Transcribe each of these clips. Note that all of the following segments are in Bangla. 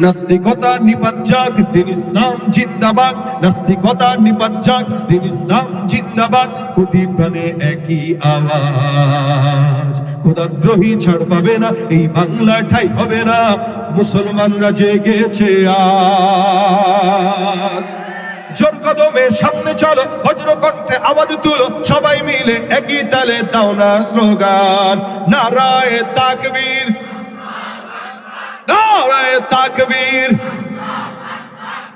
নাস্তিকতা নিপাত যাক, দিন ইসলাম জিন্দাবাদ। নাস্তিকতা নিপাত যাক, দিন ইসলাম জিন্দাবাদ। কোটি প্রাণে একই আওয়াজ, খোদাদ্রোহী ছাড় পাবে না, এই বাংলা ঠাই হবে না। মুসলমানরা জেগেছে আজ। জোর কদমে সামনে চলো, বজ্র কণ্ঠে আওয়াজ তুলো, সবাই মিলে একই তালে দাও না স্লোগান, নারায়ে তাকবীর, নারায়ে তাকবীর।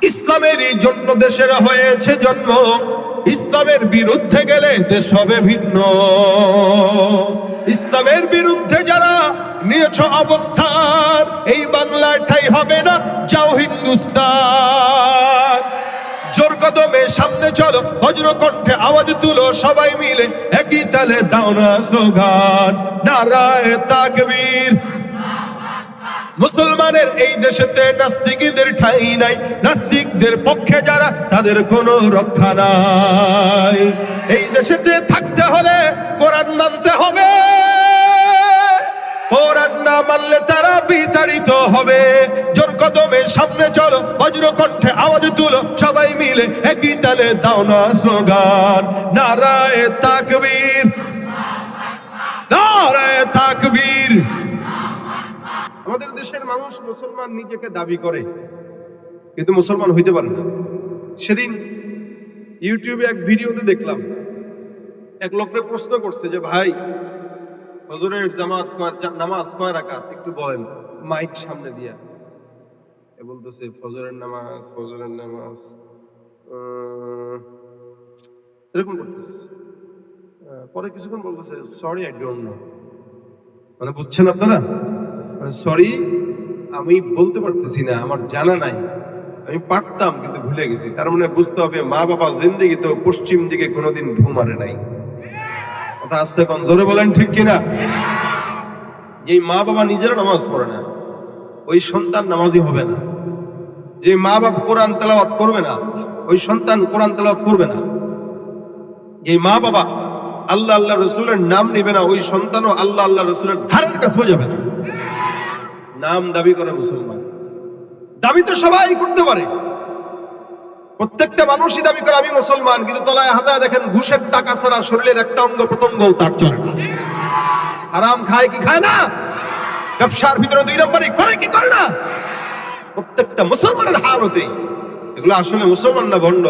ইসলামেরই জন্য দেশের হয়েছে জন্ম, ইসলামের বিরুদ্ধে গেলে দেশ হবে ভিন্ন। ইসলামের বিরুদ্ধে যারা নিয়েছ অবস্থান, এই বাংলার ঠাই হবে না, যাও হিন্দুস্তান। জোর কদমে সামনে চলো, বজ্র কণ্ঠে আওয়াজ তুলো, সবাই মিলে একই তালে দাও না স্লোগান, নারায়ে তাকবীর। মুসলমানের এই দেশেতে নাস্তিকদের ঠাঁই নাই, নাস্তিকদের পক্ষে যারা তাদের কোনো রক্ষা নাই। এই দেশেতে থাকতে হলে কোরআন মানতে হবে, কোরআন না মানলে তারা বিতাড়িত হবে। জোর কদমে সামনে চলো, বজ্র কণ্ঠে আওয়াজ তুলো, সবাই মিলে একই তালে দাও না স্লোগান, নারায়ে তাকবীর, নারায়ে তাকবীর। আমাদের দেশের মানুষ মুসলমান নিজেকে দাবি করে, কিন্তু মুসলমান হইতে পারে না। সেদিন ইউটিউবে এক ভিডিওতে দেখলাম, এক লোককে প্রশ্ন করছে যে ভাই, ফজরের জামাত নামাজ কয় রাকাত একটু বলেন, মাইক সামনে দিয়া। এ বলতেছে ফজরের নামাজ এরকম করতেছে। পরে কিছুক্ষণ বলতেছে সরি আই ডোন্ট নো। মানে বুঝছেন আপনারা, সরি আমি বলতে পারতেছি না, আমার জানা নাই, আমি পারতাম কিন্তু ভুলে গেছি। তার মানে বুঝতে হবে মা বাবা জিন্দেগি তো পশ্চিম দিকে কোনোদিন ঢু মারে নাই। কথা আস্তে কোন জোরে বলেন ঠিক কিনা? যে মা বাবা নিজেরা নামাজ পড়ে না, ওই সন্তান নামাজি হবে না। যে মা বাবা কোরআন তেলাওয়াত করবে না, ওই সন্তান কোরআন তেলাওয়াত করবে না। যে মা বাবা আল্লাহ আল্লাহ রসুলের নাম নিবে না, ওই সন্তানও আল্লাহ আল্লাহ রসুলের ধারের কাছে যাবে না। নাম দাবি করে মুসলমান, দাবি তো সবাই করতে পারে, প্রত্যেকটা মানুষই দাবি করে আমি মুসলমান, কিন্তু তলায় হাতায় দেখেন ঘুষের টাকা ছাড়া শরীরের একটা অঙ্গ প্রত্যঙ্গ তার চলে না। হারাম খায় কি খায় না? ব্যবসার ভিতরে 2 নম্বরই করে কি করে না? প্রত্যেকটা মুসলমানের হাল হতে। এগুলো আসলে মুসলমান না ভণ্ড?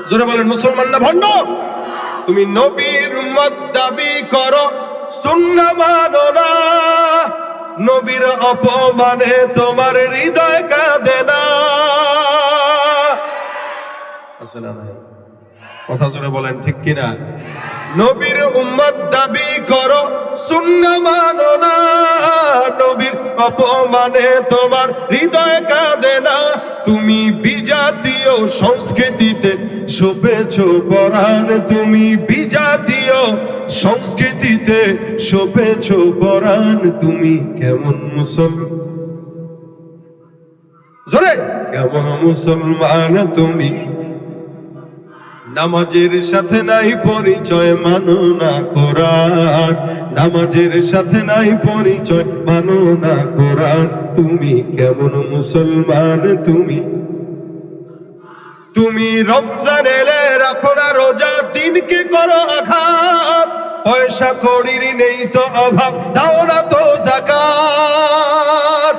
জোরে বলেন মুসলমান না ভণ্ড? তুমি নবীর উম্মত দাবি করো, সুন্নাহ মানো না, নবীর অপমানে তোমার হৃদয় কাঁদে না। আছে না নাই? কথা জোরে বলেন ঠিক কিনা? নবীর উম্মত দাবি করো, সুন্নাহ মানো না, নবীর অপমানে তোমার হৃদয় কাঁদে না। তুমি বিজাতীয় সংস্কৃতিতে শোভেছো পরাণ, তুমি বিজাতীয় সংস্কৃতিতে শোভেছো পরাণ। তুমি কেমন মুসলমান, জোরে কেমন মুসলমান তুমি? নামাজের সাথে নাই পরিচয়, মানো না কোরআন, নামাজের সাথে নাই পরিচয়, মানো না কোরআন। তুমি কেমন মুসলমান তুমি? তুমি রমজান এলে রাখো না রোজা, দিনকে করো আঘাত, পয়সা কড়ির নেই তো অভাব, দাও না তো যাকাত।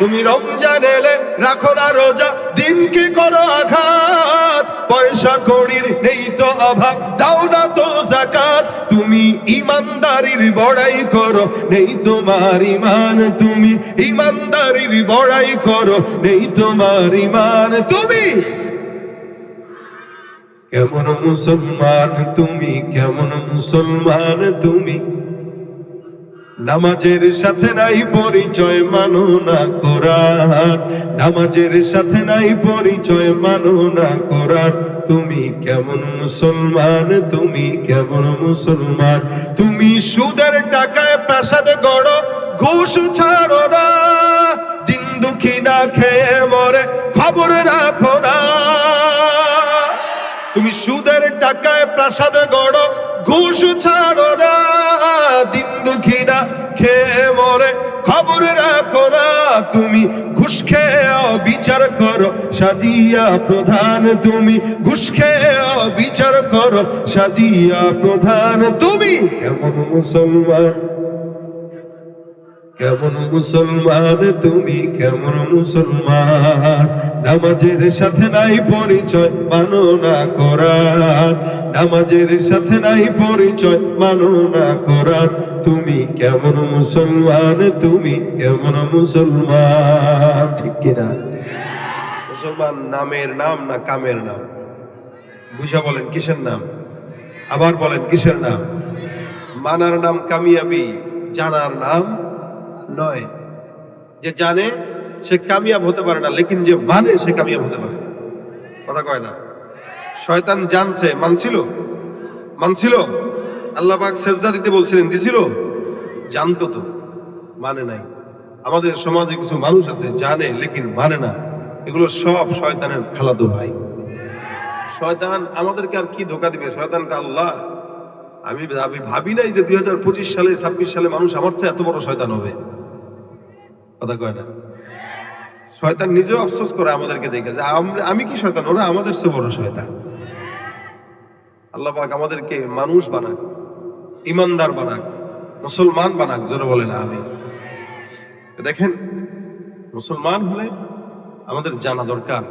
তুমি রমজান এলে রাখো না রোজা, দিনকে করো আঘাত, পয়সা কড়ির নেই তো অভাব, দাও না তো যাকাত। তুমি ইমানদারির বড়াই করো, নেই তোমার ইমান, তুমি ইমানদারির বড়াই করো, নেই তোমার ইমান। তুমি কেমন মুসলমান তুমি? কেমন মুসলমান তুমি? নামাজের সাথে নাই পরিচয়, মানো না কোরআন, নামাজের সাথে নাই পরিচয়, মানো না কোরআন। তুমি কেমন মুসলমান তুমি? কেমন মুসলমান তুমি? সুদের টাকায় প্রাসাদ গড়ো, ঘুষ ছাড়ো না, দিন দুঃখী না খেয়ে মরে খবর রাখো না। তুমি সুদের টাকায় প্রাসাদ গড়ো, ঘুষ ছাড়ো না, দিন দুঃখী না খেয়ে মরে খবর রাখো না তুমি, ঘুষ খেয়ে বিচার করো সাদিয়া প্রধান তুমি, ঘুষ খেয়ে বিচার করো সাদিয়া প্রধান তুমি। কেমন মুসলমান, কেমন মুসলমান তুমি, কেমন মুসলমান, নামাজের সাথে নাই পরিচয় মানো না কোরআন, নামাজের সাথে নাই পরিচয় মানো না কোরআন, তুমি কেমন মুসলমান, তুমি কেমন মুসলমান। ঠিক কিনা? মুসলমান নামের নাম না কামের নাম? বুঝা বলেন কিসের নাম? আবার বলেন কিসের নাম? মানার নাম কামিয়াবি, জানার নাম নয়। যে জানে সে কামিয়াব হতে পারে না, লেকিন যে মানে সে কামিয়াব হতে পারে। কথা কয় না? শয়তান জানছে, মানছিল? মানছিল? আল্লাহ পাক সেজদা দিতে বলছিলেন, দিছিল? জানতো তো, মানে নাই। আমাদের সমাজে কিছু মানুষ আছে জানে লেকিন মানে না, এগুলো সব শয়তানের খালাতো ভাই। শয়তান আমাদেরকে আর কি ধোকা দিবে? শয়তানকে আল্লাহ, আমি ভাবি নাই যে 2025 সালে 26 সালে মানুষ আমার চেয়ে এত বড় শয়তান হবে। কথা কয় না? শয়তান নিজেও আফসোস করে আমাদেরকে দেখে যে আমি কি শয়তান, ওরা আমাদের চেয়ে বড় শয়তান। আল্লাহ পাক আমাদেরকে মানুষ বানাক, ইমানদার বানাক, মুসলমান বানাক। জোরে বলে না আমি। দেখেন, মুসলমান হলে আমাদের জানা দরকার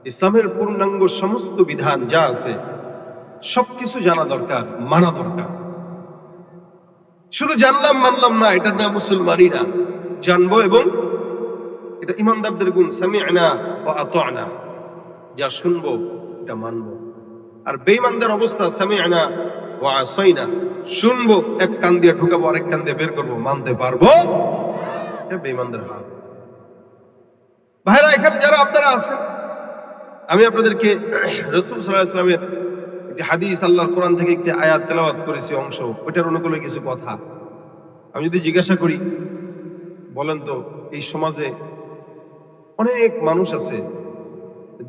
ইসলামের পূর্ণাঙ্গ সমস্ত বিধান যা আছে সবকিছু জানা দরকার, মানা দরকার। শুধু জানলাম মানলাম না, এটার নাম মুসলমানই না। জানবো এবং এটা ইমানদারদের গুণ, সামি'না ওয়া আতা'না, যা শুনবো এটা মানবো। আর বেঈমানদের অবস্থা সামি'না ওয়া আসাইনা, শুনবো এক কান দিয়ে ঢুকাবো আরেক কান দিয়ে বের করবো, মানতে পারবো? এটা বেঈমানদের হাল। ভাইরা, এখানে যারা আপনারা আছেন, আমি আপনাদেরকে রাসূল সাল্লাল্লাহু আলাইহি ওয়াসাল্লামের একটি হাদিস, আল্লাহর কোরআন থেকে একটি আয়াত তেলাওয়াত করেছি অংশ, ওইটার অনুকূলে কিছু কথা। আমি যদি জিজ্ঞাসা করি, বলেন তো এই সমাজে অনেক মানুষ আছে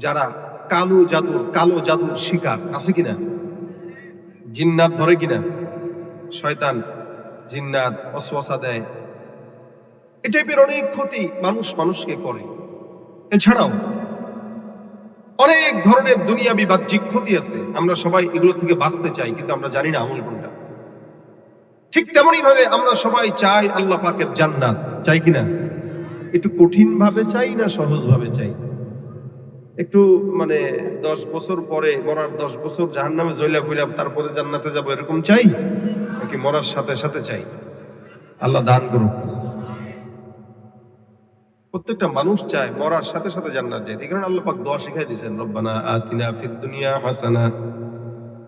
যারা কালো জাদুর শিকার, আছে কিনা? জিন্নাত ধরে কিনা? শয়তান জিন্নাত ওয়াসওয়াসা দেয়, এই টাইপের অনেক ক্ষতি মানুষ মানুষকে করে। এছাড়াও অনেক ধরনের দুনিয়াবি বাহ্যিক ক্ষতি আছে, আমরা সবাই এগুলো থেকে বাঁচতে চাই, কিন্তু আমরা জানি না আমল কোনটা। ঠিক তেমনই ভাবে আমরা সবাই চাই আল্লাহ পাকের জান্নাত, চাই কিনা? একটু কঠিন ভাবে চাই না সহজ ভাবে চাই? একটু 10 বছর পরে, মরার 10 বছর জাহান্নামে জ্বলা পড়া তারপরে জান্নাতে যাব, এরকম চাই, নাকি মরার সাথে সাথে চাই? আল্লাহ দান করুক। প্রত্যেকটা মানুষ চায় মরার সাথে সাথে জান্নাত যায়। এই কারণে আল্লাহ পাক দোয়া শিখাই দিয়েছেন, রব্বানা আতিনা ফিদ দুনিয়া হাসানা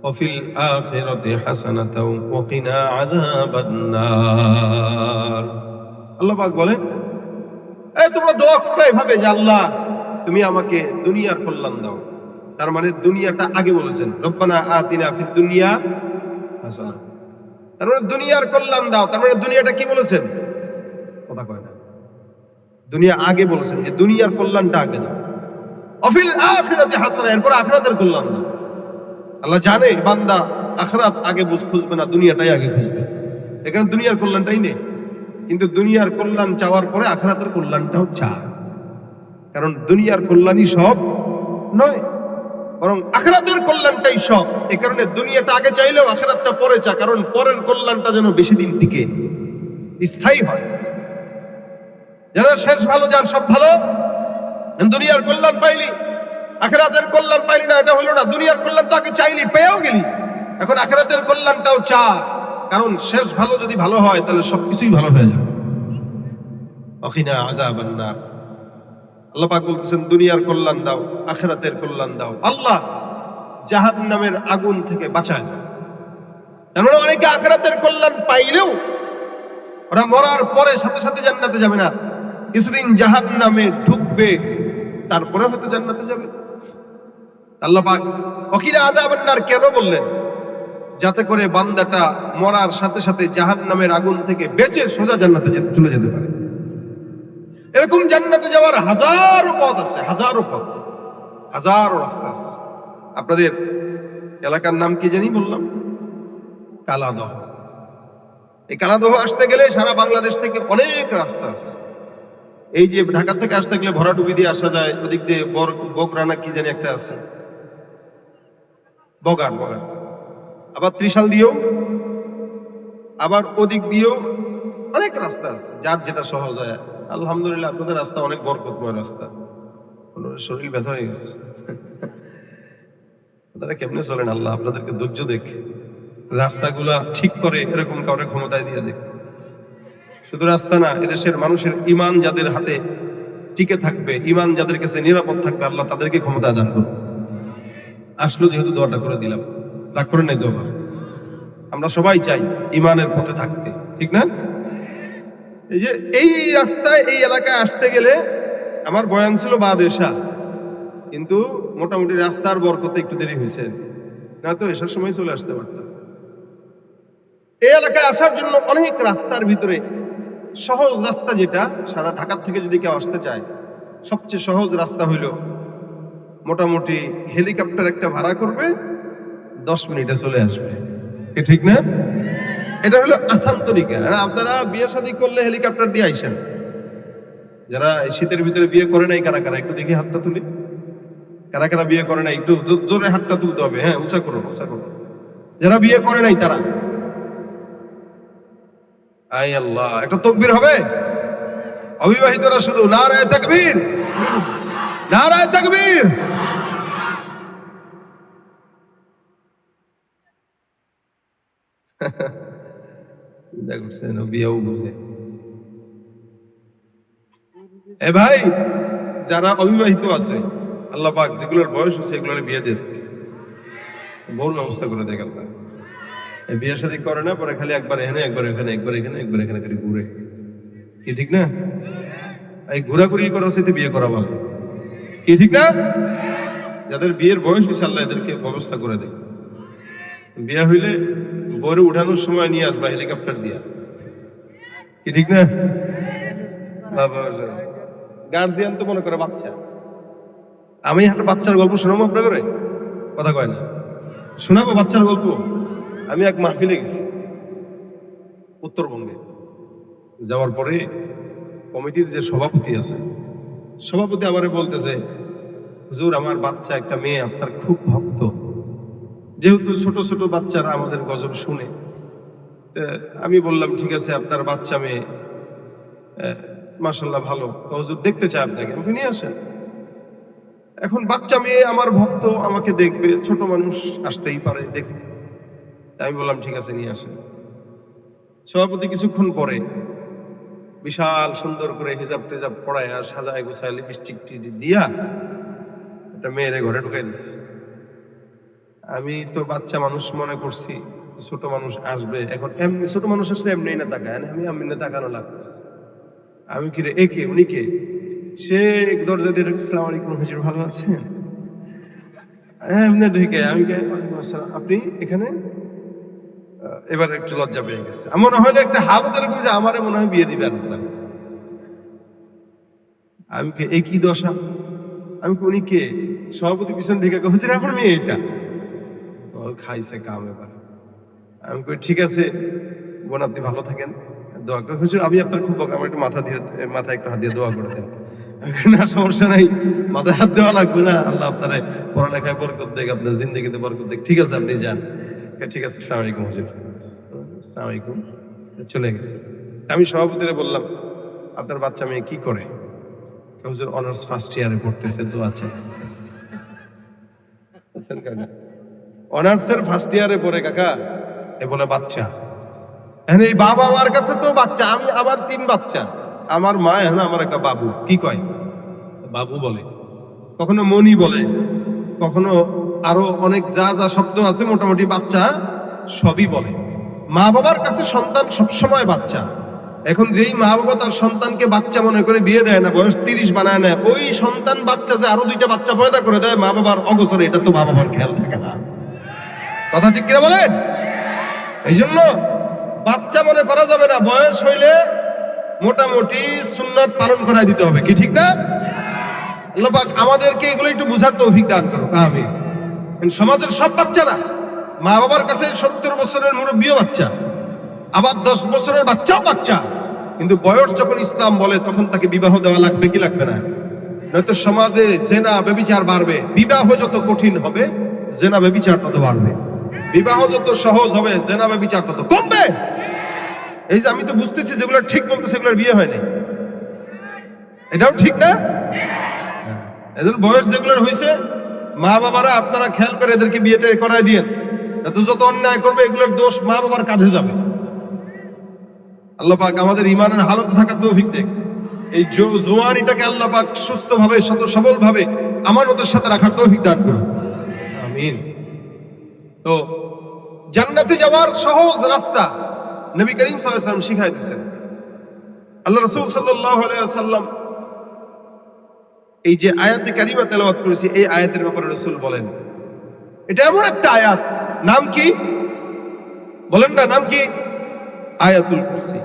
ওয়া ফিল আখিরাতি হাসানাতাও ওয়া কিনা আযাবান নার। আল্লাহ পাক বলেন, তোমরা দোয়া করবে এভাবে যে আল্লাহ তুমি আমাকে দুনিয়ার কল্যাণ দাও। তার মানে দুনিয়াটা আগে বলেছেন, রব্বানা আতিনা ফিদ দুনিয়া হাসানা, তার মানে দুনিয়ার কল্যাণ দাও। তার মানে দুনিয়াটা কি বলেছেন? কথা কয় না। দুনিয়া আগে বলেছেন যে দুনিয়ার কল্যাণটা আগে দাও। অফিল আখিরাতি হাসানা, এরপর আখিরাতের কল্যাণ দাও। আল্লাহ জানে বান্দা আখিরাত আগে খুঁজবে না, দুনিয়াটাই আগে খুঁজবে। এখানে দুনিয়ার কল্যাণটাই নেই, কিন্তু দুনিয়ার কল্যাণ চাওয়ার পরে আখিরাতের কল্যাণটাও চায়। কারণ দুনিয়ার কল্যাণই সব নয়, বরং আখিরাতের কল্যাণটাই সব। এই কারণে দুনিয়াটা আগে চাইলেও আখিরাতটা পরে চা, কারণ পরের কল্যাণটা যেন বেশি দিন টিকে, স্থায়ী হয়। যারা শেষ ভালো, যার সব ভালো, দুনিয়ার কল্যাণ পাইলি আখিরাতের কল্যাণ পাইলি না, এটা হলো না। দুনিয়ার কল্যাণ তো আগে চাইলি, পেয়েও গেলি, এখন আখিরাতের কল্যাণটাও চা, কারণ শেষ ভালো যদি ভালো হয় তাহলে সবকিছুই ভালো হয়ে যাবে। ওয়াকিনা আযাবান নার। আল্লাহ পাক বলতেছেন দুনিয়ার কল্যাণ দাও, আখিরাতের কল্যাণ দাও। আল্লাহ জাহান্নামের আগুন থেকে বাঁচায় দাও। কারণ অনেকে আখিরাতের কল্যাণ পাইলেও ওরা মরার পরে সাথে সাথে জান্নাতে যাবে না, কিছুদিন জাহান্নামে ঢুকবে, তারপরে হয়তো জান্নাতে যাবে। আল্লাহ পাক ওয়াকিনা আযাবান নার কেন বললেন? যাতে করে বান্দাটা মরার সাথে সাথে জাহান্নামের আগুন থেকে বেঁচে সোজা জান্নাতে চলে যেতে পারে। এরকম জান্নাতে যাওয়ার হাজারো পথ আছে, হাজারো পথ, হাজারো রাস্তা আছে। আপনাদের এলাকার নাম কি জানি বললাম? কালাদহ। এই কালাদহ আসতে গেলে সারা বাংলাদেশ থেকে অনেক রাস্তা আছে। এই যে ঢাকা থেকে আসতে গেলে ভরাডুবি দিয়ে আসা যায়, ওদিক দিয়ে বকরানা কি জানি একটা আছে, বগার বগার, আবার ত্রিশাল দিয়েও, আবার ওদিক দিয়েও অনেক রাস্তা আছে, যার যেটা সহজ হয়। আলহামদুলিল্লাহ আপনাদের রাস্তা অনেক বরকতময় রাস্তা। শরীর ব্যথা হয়ে গেছে, আপনারা কেমনে চলেন? আল্লাহ আপনাদেরকে ধৈর্য দেখে রাস্তাগুলা ঠিক করে এরকম কাউরে ক্ষমতায় দিয়ে দেখ। শুধু রাস্তা না, এদেশের মানুষের ইমান যাদের হাতে টিকে থাকবে, ইমান যাদের কাছে নিরাপদ থাকবে, আল্লাহ তাদেরকে ক্ষমতা দান করবে। আসলো যেহেতু দোয়াটা করে দিলাম, রাগ করে নাই দোয়া। আমরা সবাই চাই ইমানের পথে থাকতে, ঠিক না? এই যে এই রাস্তায় এই এলাকায় আসতে গেলে আমার বয়ান ছিল বাদেশা, কিন্তু মোটামুটি রাস্তার বরকতে একটু দেরি হয়েছে, না তো এসার সময় চলে আসতে পারতাম। এই এলাকায় আসার জন্য অনেক রাস্তার ভিতরে সহজ রাস্তা, যেটা সারা ঢাকা থেকে যদি কেউ আসতে চায়, সবচেয়ে সহজ রাস্তা হইল মোটামুটি হেলিকপ্টার একটা ভাড়া করবে, 10 মিনিটে চলে আসবে, ঠিক না? এটা হলো আসান তরিকা। আপনারা বিয়ে শাদী করলে হেলিকপ্টার দিয়ে আইসেন। যারা শীতের ভিতরে বিয়ে করে নাই, কারা কারা একটু দেখি হাতটা তুলি। কারা কারা বিয়ে করে নাই একটু জোরে হাতটা তুলতে হবে। হ্যাঁ, উঁচা করো, উঁচা করো। যারা বিয়ে করে নাই তারা, আয় আল্লাহ, একটা তাকবীর হবে। অবিবাহিতরা শুধু নারায়ে তাকবীর, নারায়ে তাকবীর। চিন্তা করছেন বিয়েও বুঝে। এ ভাই, যারা অবিবাহিত আছে, আল্লাহ পাক যেগুলোর বয়স হচ্ছে এগুলোর বিয়ে দিয়ে বহু ব্যবস্থা করে দেয় আল্লাহ। বিয়ে শাদী করে না, পরে খালি একবার এখানে, একবার এখানে, একবার এখানে, একবার এখানে খালি ঘুরে, কি ঠিক না? এই ঘোরাঘুরি করার সাথে বিয়ে করা ভালো, কি ঠিক না? যাদের বিয়ের বয়স হয়েছে আল্লাহ এদেরকে ব্যবস্থা করে দেয়। বিয়ে হইলে বরে উঠানোর সময় নিয়ে আসবা হেলিকপ্টার দিয়া, কি ঠিক না? বাবা গার্জিয়ান তো মনে করে বাচ্চা। আমি একটা বাচ্চার গল্প শোনাবো আপনার করে, কথা কয় না, শোনাবো বাচ্চার গল্প। আমি এক মাহফিলে গেছি উত্তরবঙ্গে। যাওয়ার পরে কমিটির যে সভাপতি আছে, সভাপতি আমারে বলতেছে, হুজুর আমার বাচ্চা একটা মেয়ে আপনার খুব ভক্ত। যেহেতু ছোট ছোট বাচ্চারা আমাদের গজল শুনে, আমি বললাম ঠিক আছে, আপনার বাচ্চা মেয়ে মাশাআল্লাহ ভালো, হুজুর দেখতে চাই আপনাকে, আমাকে নিয়ে আসেন। এখন বাচ্চা মেয়ে আমার ভক্ত, আমাকে দেখবে, ছোট মানুষ আসতেই পারে, দেখবে। আমি বললাম ঠিক আছে, নিয়ে আসেন। সভাপতি কিছুক্ষণ পরে বিশাল সুন্দর করে হিজাব টিজাব পড়ায় আর সাজায় গোছায় লিপস্টিক দিয়া একটা মেয়েরে ঘরে ঢুকাই দিছে। আমি তো বাচ্চা মানুষ মনে করছি ছোট মানুষ আসবে, এখন এমনি ছোট মানুষ আসলে এমনি না তাকায়, আমি এমনি তাকানো লাগতেছে। আমি কি রে, একে উনি কে? সে এক দরজা দিয়ে ঢুকে, আসসালামু আলাইকুম হুজুর, ভালো আছেন? এমনি ঢুকে আমি আপনি এখানে? এবার একটু লজ্জা পেয়ে গেছে। মনে হইলে একটা হালত এরকম যে আমারে মনে হয় বিয়ে দিবে আর আমি কে, এই কি দশা? আমি উনি কে? সভাপতি পিছন থেকে হুজুর এখন মেয়ে এটা খাইছে কাম। এবার আমি কই ঠিক আছে বোন, আপনি ভালো থাকেন, দোয়া করে। হুজুর আমি আপনার খুব আমার একটু মাথায় একটু হাত দিয়ে দোয়া করে দেন। না সমস্যা নাই, মাথায় হাত দেওয়া লাগবে না, আল্লাহ আপনার পড়ালেখায় বরকত দেখ, আপনার জিন্দগিতে বরকত দেখ। ঠিক আছে আপনি যান। ঠিক আছে, আসসালামু আলাইকুম হুজুর। আসসালামু আলাইকুম, চলে গেছে। আমি সভাপতিরে বললাম, আপনার বাচ্চা মেয়ে কি করে? হুজুর অনার্স ফার্স্ট ইয়ারে পড়তেছে, তো আছে অনার্সের ফার্স্ট ইয়ারে পড়ে কাকা। এ বলে বাচ্চা, হ্যাঁ এই বাবা আমার কাছে তো বাচ্চা, আমি আবার 3 বাচ্চা, আমার মা, এখন আমার একটা বাবু। কি কয়? বাবু বলে, কখনো মনি বলে, কখনো আরো অনেক যা যা শব্দ আছে, মোটামুটি বাচ্চা সবই বলে। মা বাবার কাছে সন্তান সবসময় বাচ্চা। এখন যেই মা বাবা তার সন্তানকে বাচ্চা মনে করে বিয়ে দেয় না, বয়স 30 বানায় নেয়, ওই সন্তান বাচ্চা যে আরো 2টা বাচ্চা পয়দা করে দেয় মা বাবার অগোচরে, এটা তো মা বাবার খেয়াল থাকে না। কথা ঠিক কিনা বলেন? এই জন্য বাচ্চা মনে করা যাবে না, বয়স হইলে মোটামুটি সুন্নাত পালন করাই দিতে হবে, কি ঠিক না? আল্লাহ পাক আমাদেরকে এগুলো একটু বুঝার তৌফিক দান করো। আমিন। সমাজের সব বাচ্চারা মা বাবার কাছে 70 বছরের মুরব্বিও বাচ্চা, আবার 10 বছরের বাচ্চাও বাচ্চা, কিন্তু বয়স যখন ইসলাম বলে তখন তাকে বিবাহ দেওয়া লাগবে কি লাগবে না? নয়তো সমাজে জেনা ব্যভিচার বাড়বে। বিবাহ যত কঠিন হবে জেনা ব্যভিচার তত বাড়বে, বিবাহ যত সহজ হবে জেনা ব্যভিচার তত কমবে। এই যে আমি তো বুঝতেছি যেগুলো ঠিক বলতেছে সেগুলোর বিয়ে হয়নি, এটাও ঠিক না? এজন্য বয়স যেগুলোর হয়েছে মা বাবারা আপনারা খেয়াল করে এদেরকে বিয়েটা করায় দিয়েন, তো যত অন্যায় করবে এগুলোর দোষ মা বাবার কাঁধে যাবে। আল্লাহ পাক আমাদের ইমানের হালতে থাকার তৌফিক দেন। এই জওয়ানিটাকে আল্লাহ পাক সুস্থভাবে সবলভাবে আমানতের সাথে রাখার তৌফিক দান করুন, আমিন। তো জান্নাতে যাওয়ার সহজ রাস্তা নবী করিম সাল্লাল্লাহু আলাইহি ওয়াসাল্লাম শিখাই দিয়েছেন। আল্লাহ রাসূল সাল্লাল্লাহু আলাইহি ওয়াসাল্লাম এই যে আয়াতে কারিমা তেলাওয়াত করেছি, এই আয়াতের ব্যাপারে রাসূল বলেন, এটা এমন একটা আয়াত, নাম কি বলেন না, নাম কি? আয়াতুল কুরসি।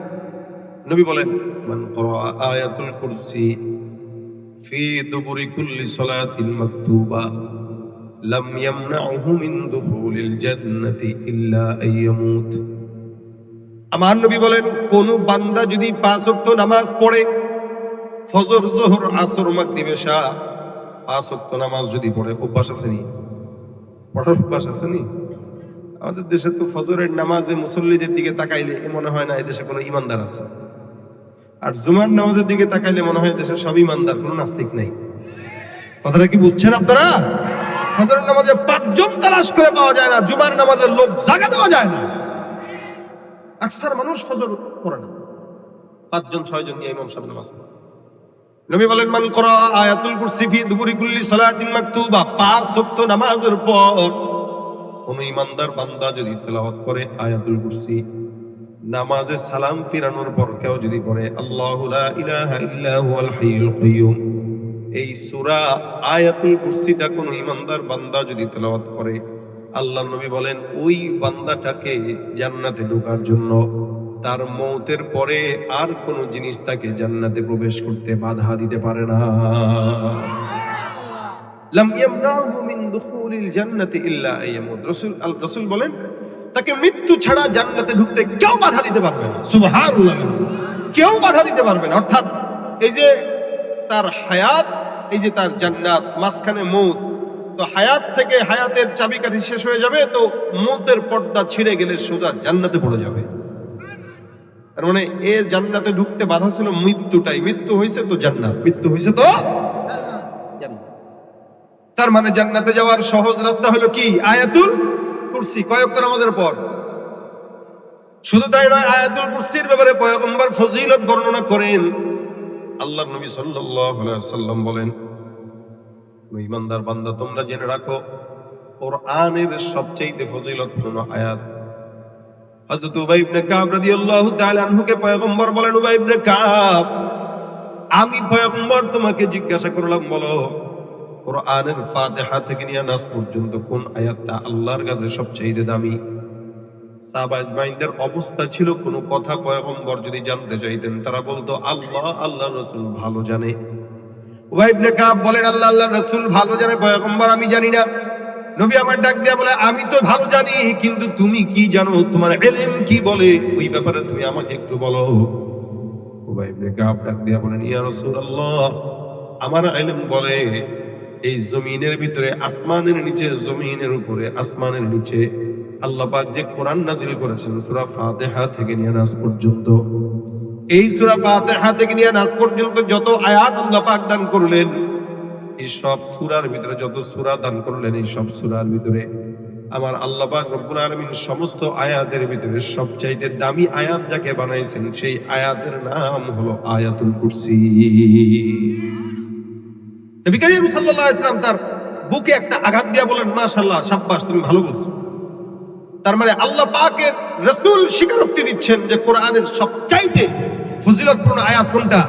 নবী বলেন, মান ক্বারা আয়াতুল কুরসি ফি দুবুরি কুল্লি সালাতিন মাকতুবা লাম ইয়ামনাহু মিন দুখুলিল জান্নাতি ইল্লা আইয়ামুত। আমার নবী বলেন, কোন বান্দা যদি 5 ওয়াক্ত নামাজ পড়ে, ফজর, যোহর, আসর, মাগরিব, এশা, 5 ওয়াক্ত নামাজ যদি পড়ে, অভ্যাস আছে নি? পড়ার অভ্যাস আছে নি? আমাদের দেশে তো ফজরের নামাজে মুসল্লিদের দিকে তাকাইলে মনে হয় না এদেশে কোনো ইমানদার আছে, আর জুমার নামাজের দিকে তাকাইলে মনে হয় দেশে সব ইমানদার, কোনো নাস্তিক নেই। কথাটা কি বুঝছেন আপনারা? ফজরের নামাজে 5 জন তালাশ করে পাওয়া যায় না, জুমার নামাজের লোক জায়গা দেওয়া যায় না। আকসার মানুষ ফজর পড়ে না, 5 জন 6 জন নিয়ে ইমাম সাহেব নামাজ পড়ে। নবী বলেন, মান ক্বারা আয়াতুল কুরসি ফি দুবুরি কুল্লি সালাতিন মাকতুবা, 5 ওয়াক্ত নামাজের পর কোন ইমানদার বান্দা যদি তেলাওয়াত করে আয়াতুল কুরসি, নামাজে সালাম ফিরানোর পর কেউ যদি পড়ে আল্লাহু লা ইলাহা ইল্লা হুয়াল হাইয়ুল কাইয়্যুম, এই সূরা আয়াতুল কুরসিটা কোন ইমানদার বান্দা যদি তেলাওয়াত করে, আল্লাহর নবী বলেন ওই বান্দাটাকে জান্নাতে ঢোকার জন্য তার মওতের পরে আর কোন জিনিস তাকে জান্নাতে প্রবেশ করতে বাধা দিতে পারে না। লাম ইয়ামনাহু মিন দুখুলিল জান্নাতি ইল্লা আইয়ামুত। রাসূল বলেন, তাকে মৃত্যু ছাড়া জান্নাতে ঢুকতে কেউ বাধা দিতে পারবে না। সুবহানাল্লাহ, কেউ বাধা দিতে পারবে না। অর্থাৎ এই যে তার হায়াত, এই যে তার জান্নাত, মাঝখানে মওত, তো হায়াত থেকে হায়াতের চাবিকাঠি শেষ হয়ে যাবে, তো মওতের পর্দা ছিঁড়ে গেলে সোজা জান্নাতে পড়ে যাবে। তার মানে এর জান্নাতে ঢুকতে বাধা ছিল মৃত্যুটাই। মৃত্যু হয়েছে তো জান্নাত, মৃত্যু হয়েছে তো জান্নাত। তার মানে জান্নাতে যাওয়ার সহজ রাস্তা হলো কি? আয়াতুল কুরসি। কয় ওয়াক্ত নামাজের পর। শুধু তাই নয়, আয়াতুল কুরসির ব্যাপারে পয়গম্বর ফজিলত বর্ণনা করেন। আল্লাহর নবী সাল্লাল্লাহু আলাইহি ওয়াসাল্লাম বলেন, ইমানদার বান্দা তোমরা জেনে রাখো, কোরআনের সবচেয়ে ফজিলতপূর্ণ আয়াত। হযরত উবাই ইবনে কাব রাদিয়াল্লাহু তাআলা আনহুকে পয়গম্বর বলেন, উবাই ইবনে কাব, আমি পয়গম্বর তোমাকে জিজ্ঞাসা করলাম, বলো কোরআনের ফাতিহা থেকে নিয়ে নাস পর্যন্ত কোন আয়াতটা আল্লাহর কাছে সবচেয়ে দামি? সাহাবা আজমাইনদের অবস্থা ছিল, কোনো কথা পয়গম্বর যদি জানতে চাইতেন তারা বলতো আল্লাহ, আল্লাহর রাসূল ভালো জানে। উবাই ইবনে কাব বলেন, আল্লাহ, আল্লাহর রাসূল ভালো জানে, পয়গম্বর আমি জানি না। নবী আমার ডাক দিয়া বলে, আমি তো ভালো জানি, কিন্তু তুমি কি জানো, তোমার ইলম কি বলে, ওই ব্যাপারে তুমি আমাকে একটু বলো। উবাই ইবনে কাব ডাক দিয়া বলেন, ইয়া রাসূলুল্লাহ, আমার ইলম বলে এই জমিনের ভিতরে, আসমানের নিচে, জমিনের উপরে, আসমানের নিচে আল্লাহ পাক যে কোরআন নাযিল করেছেন সূরা ফাতিহা থেকে নিয়ে নাস পর্যন্ত, এই সূরা ফাতিহা থেকে নিয়ে নাস পর্যন্ত যত আয়াত আল্লাহ পাক দান করলেন, এই সব সূরার ভিতরে যত সূরা দান করলেন, এই সব সূরার ভিতরে আমার আল্লাহ পাক রব্বুল আলামিন সমস্ত আয়াতের ভিতরে সবচাইতে দামি আয়াত যাকে বানাইছেন, সেই আয়াতের নাম হলো আয়াতুল কুরসি। নবী করিম সাল্লাল্লাহু আলাইহি ওয়াসাল্লাম তার বুকে একটা আঘাত দিয়া বলেন, মাশাআল্লাহ, শাবাশ, তুমি ভালো বলছো। তার মানে আল্লাহ পাকের রাসূল স্বীকারোক্তি দিচ্ছেন যে কোরআনের সবচাইতে ফজিলতপূর্ণ আয়াত কোনটা?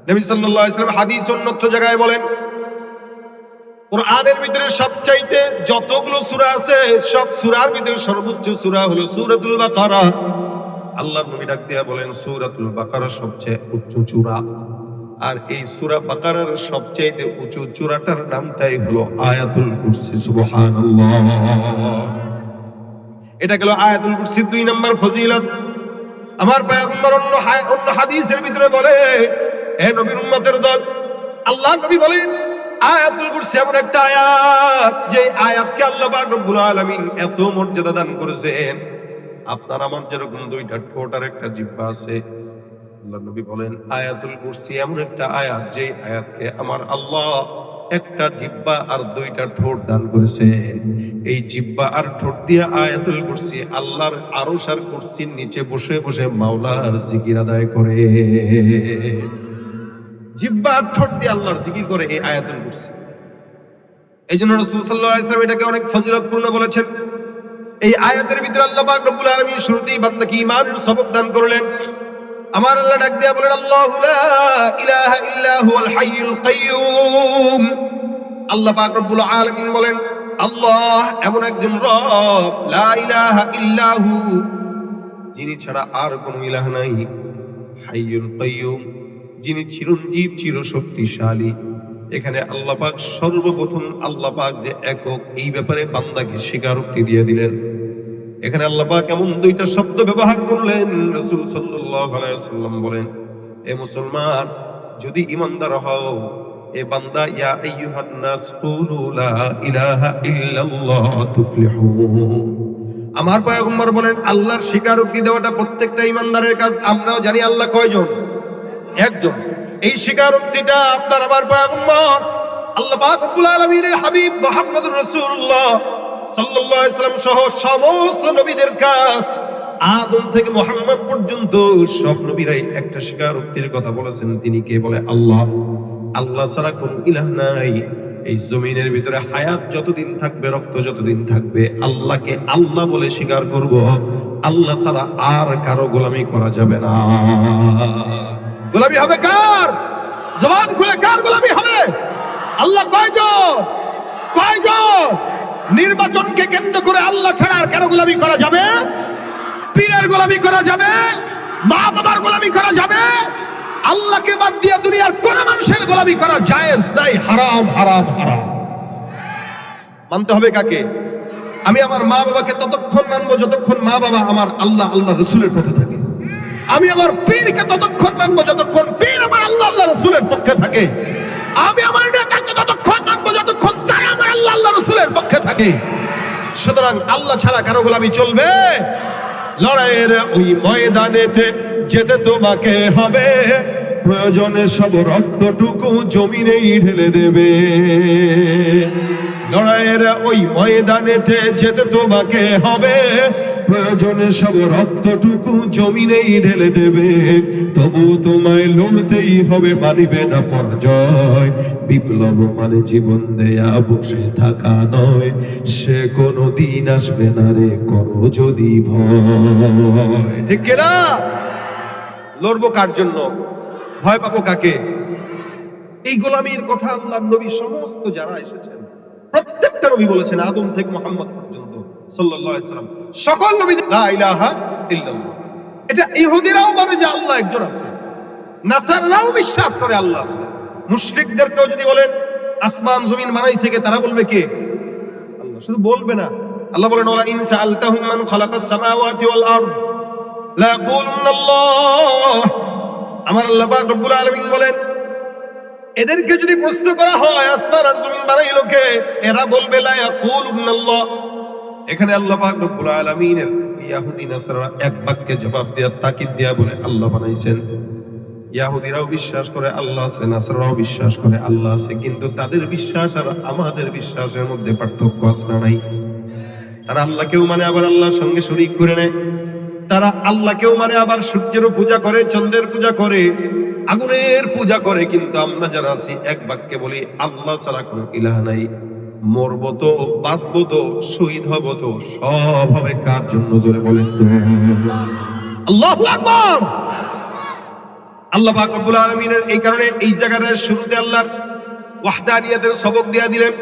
নবী সাল্লাল্লাহু আলাইহি ওয়াসাল্লাম হাদিস অন্যত্র জায়গায় বলেন, কোরআনের ভিতরে সবচাইতে যতগুলো সূরা আছে, সব সূরার ভিতরে সর্বোচ্চ সূরা হলো সূরাতুল বাকারা। আল্লাহর নবী ডাক দিয়া বলেন, সূরাতুল বাকারা সবচেয়ে উচ্চ সূরা, আর এই সূরা বাকারার সবচাইতে উঁচু সূরাটার নামটাই হলো আয়াতুল কুরসি। সুবহানাল্লাহ। এটা গেল আয়াতুল কুরসির 2 নম্বর ফজিলত। আমার পয়গম্বর অন্য হাদিসের ভিতরে বলে, হে নবীর উম্মতের দল, আল্লাহ নবী বলেন আয়াতুল কুরসি এমন একটা আয়াত, যে আয়াতকে আল্লাহ পাক রব্বুল আলামিন এত মর্যাদা দান করেছেন। আপনার আমার যেরকম 2টা ঠোঁট আর একটা জিহ্বা আছে, আল্লাহ নবী বলেন আয়াতুল কুরসি এমন একটা আয়াত, যে আয়াতকে আমার আল্লাহ একটা জিহ্বা আর 2টা ঠোঁট দান করেছেন। এই জিহ্বা আর ঠোঁট দিয়ে আয়াতুল কুরসি আল্লাহর আরশ আর কুরসির নিচে বসে বসে মাওলার জিকির আদায় করে। জিহ্বা আর ঠোঁট দিয়ে আল্লাহর জিকির করে এই আয়াতুল কুরসি। এই জন্য রাসূল সাল্লাল্লাহু আলাইহি ওয়াসাল্লাম এটাকে অনেক ফজিলতপূর্ণ বলেছেন। এই আয়াতের ভিতরে আল্লাহ পাক রব্বুল আলামিন শুরুতেই বান্দাকে ঈমানের সবক দান করলেন। আমার আল্লাহ ডাক দিয়া বলেন, আল্লাহু লা ইলাহা ইল্লা হুয়াল হাইয়ুল কাইয়্যুম। আল্লাহ পাক রব্বুল আলামিন বলেন, আল্লাহ এমন একজন রব, লা ইলাহা ইল্লা হু, যিনি ছাড়া আর কোনো ইলাহ নাই, হাইয়ুল কাইয়্যুম, যিনি চিরঞ্জীব চিরশক্তিশালী। এখানে আল্লাহ পাক সর্বপ্রথম আল্লাহ পাক যে একক, এই ব্যাপারে বান্দাকে স্বীকারোক্তি দিয়ে দিলেন। এখানে আল্লাহ পাক এমন 2টা শব্দ ব্যবহার করলেন। রাসূল সাল্লাল্লাহু আলাইহি ওয়াসাল্লাম বলেন, এ মুসলমান, যদি ঈমানদার হও, এ বান্দা, ইয়া আইয়ুহান নাস কুলু লা ইলাহা ইল্লাল্লাহ তুফলিহুন। আমার পয়গম্বর বলেন আল্লাহর স্বীকারোক্তি দেওয়াটা প্রত্যেকটা ঈমানদারের কাজ। আমরাও জানি আল্লাহ কয়জন? একজন। এই স্বীকারোক্তিটা আপনার আমার পয়গম্বর আল্লাহ পাক রব্বুল আলামিনের হাবিব মুহাম্মদুর রাসূলুল্লাহ সাল্লাল্লাহু আলাইহি ওয়াসাল্লাম সহ সমস্ত নবীদের কাজ, আদম থেকে মুহাম্মদ পর্যন্ত সব নবীরাই একটা স্বীকারোক্তির কথা বলেছেন। তিনি কে? বলে আল্লাহ। আল্লাহ ছাড়া কোনো ইলাহ নাই। এই জমিনের ভিতরে হায়াত যতদিন থাকবে, রক্ত যতদিন থাকবে, আল্লাহকে আল্লাহ বলে স্বীকার করব। আল্লাহ ছাড়া আর কারো গোলামি করা যাবে না। গোলামি হবে কার? জবান খুলে কার গোলামি হবে? আল্লাহ কয়জন? কয়জন? নির্বাচনকে কেন্দ্র করে আল্লাহ ছাড়া আর কারো গোলামি করা যাবে? পীরের গোলামি করা যাবে? মা বাবার গোলামি করা যাবে? আল্লাহকে বাদ দিয়ে দুনিয়ার কোন মানুষের গোলামি করা জায়েজ নাই। হারাম, হারাম, হারাম। মানতে হবে কাকে? আমি আমার মা বাবাকে ততক্ষণ মানবো যতক্ষণ মা বাবা আমার আল্লাহ আল্লাহ রসুলের পথে থাকে। আমি আমার পীরকে ততক্ষণ মানবো যতক্ষণ পীর আমার আল্লাহ আল্লাহ রসুলের পক্ষে থাকে। আমি আমার নেতাকে ততক্ষণ মানবো যতক্ষণ তারা আমার আল্লাহ আল্লাহ রসুলের পক্ষে থাকে। সুতরাং আল্লাহ ছাড়া কারো গোলামি চলবে? লড়াইয়ের ওই ময়দানেতে যেতে তোমাকে হবে, প্রয়োজনে সব রক্তটুকু জমিনেই ঢেলে দেবে। লড়াইয়ের ওই ময়দানেতে যেতে তোমাকে হবে, প্রয়োজনে সব রক্তটুকু জমিনেই ঢেলে দেবে। তবু তোমায় লড়তেই হবে, মানিবে না পরাজয়। বিপ্লব মানে জীবন দেয়া, বসে থাকা নয়। সে কোনো দিন আসবে না রে, করো যদি ভয়। ঠিক কিনা? লড়বো কার জন্য? ভয় পাবো কাকে? এই গোলামীর কথা আল্লাহর নবী সমস্ত যারা এসেছেন প্রত্যেকটা নবী বলেছেন, আদম থেকে মুহাম্মদ পর্যন্ত সাল্লাল্লাহু আলাইহি ওয়াসাল্লাম সকল নবী লা ইলাহা ইল্লাল্লাহ। এটা ইহুদিরাও মানে যে আল্লাহ একজন আছে, নাসারাও বিশ্বাস করে আল্লাহ আছে। মুশরিকদেরকেও যদি বলেন আসমান জমিন বানাইছে কে, তারা বলবে কে? আল্লাহ। শুধু বলবে না, আল্লাহ বলেন ওয়ালা ইন সাআলতাহুম মান খালাকাস সামাওয়াতি ওয়াল আরদ লা ইয়াকুলুনা আল্লাহ। আমার আল্লাহ পাক রব্বুল আলামিন বলেন, এদেরকে যদি প্রশ্ন করা হয় আসমান আর জমিন বানাইলো কে, এরা বলবে লা ইয়াকুলুনা আল্লাহ। এখানে আল্লাহ পাক রব্বুল আলামিনের ইহুদি নাসারা এক বাক্যে জবাব দেয়া, তাকিদ দেয়া বলে আল্লাহ বানাইছেন। ইহুদিরাও বিশ্বাস করে আল্লাহ আছে, নাসারাও বিশ্বাস করে আল্লাহ আছে, কিন্তু তাদের বিশ্বাস আর আমাদের বিশ্বাসের মধ্যে পার্থক্য আছে না নাই? তারা আল্লাহকেও মানে আবার আল্লাহর সঙ্গে শরীক করে নেয়। তারা আল্লাহকেও মানে আবার সূর্যেরও পূজা করে, চন্দ্রের পূজা করে, আগুনের পূজা করে। কিন্তু আমরা যারা আছি এক বাক্যে বলি আল্লাহ ছাড়া কোনো ইলাহ নাই। মরবো তো, বাঁচবো তো, শহীদ হব তো, সব হবে কার জন্য? জোরে বলেন তো আল্লাহু আকবার। আল্লাহ পাক রব্বুল আলামিনের এই কারণে এই জায়গাটার শুরুতে আল্লাহর ওয়াহদানিয়াতের সবক দেয়া দিলেন।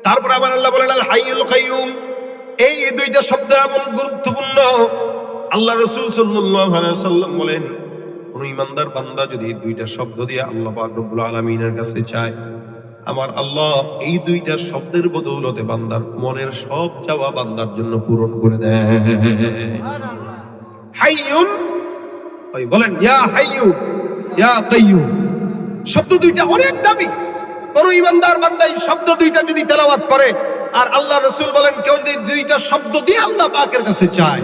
তারপর আবার আল্লাহ বলেন আল হাইয়ুল কাইয়ুম। এই 2টা শব্দ এমন গুরুত্বপূর্ণ। আল্লাহ রাসূল সাল্লাল্লাহু আলাইহি ওয়াসাল্লাম বলেন, কোন ইমানদার বান্দা যদি 2টা শব্দ দিয়ে আল্লাহ পাক রব্বুল আলামিনের কাছে চায়, আমার আল্লাহ এই দুইটা শব্দের বদৌলতে বান্দার মনের সব চাওয়া বান্দার জন্য পূরণ করে দেয়। হাইয়ুন, ওই বলেন ইয়া হাইয়ু ইয়া কাইয়ুম, শব্দ দুইটা অনেক দামি। কোন ইমানদার বান্দা এই শব্দ দুইটা যদি তেলাওয়াত করে, আর আল্লাহ রাসূল বলেন কেউ যদি দুইটা শব্দ দিয়ে আল্লাহ পাকের কাছে চায়,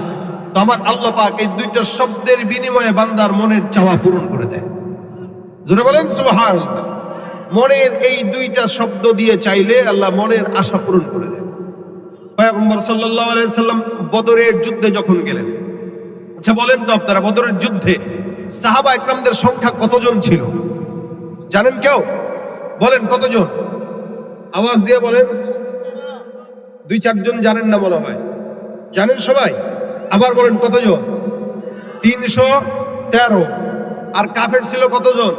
তো আমার আল্লাহ পাক এই দুইটা শব্দের বিনিময়ে বান্দার মনের চাওয়া পূরণ করে দেয়। জোরে বলেন সুবহানাল্লাহ। মনের এই দুইটা শব্দ দিয়ে চাইলে আল্লাহ মনের আশা পূরণ করে দেয়। পয়গম্বর সাল্লাল্লাহু আলাইহি সাল্লাম বদরের যুদ্ধে যখন গেলেন, আচ্ছা বলেন তো আপনারা বদরের যুদ্ধে সাহাবা একরামদের সংখ্যা কতজন ছিল জানেন কেউ? বলেন কতজন? আওয়াজ দিয়ে বলেন। 2-4 জন জানেন না মনে হয়, জানেন সবাই? আবার বলেন কতজন? 313। আর কাফের ছিল কতজন?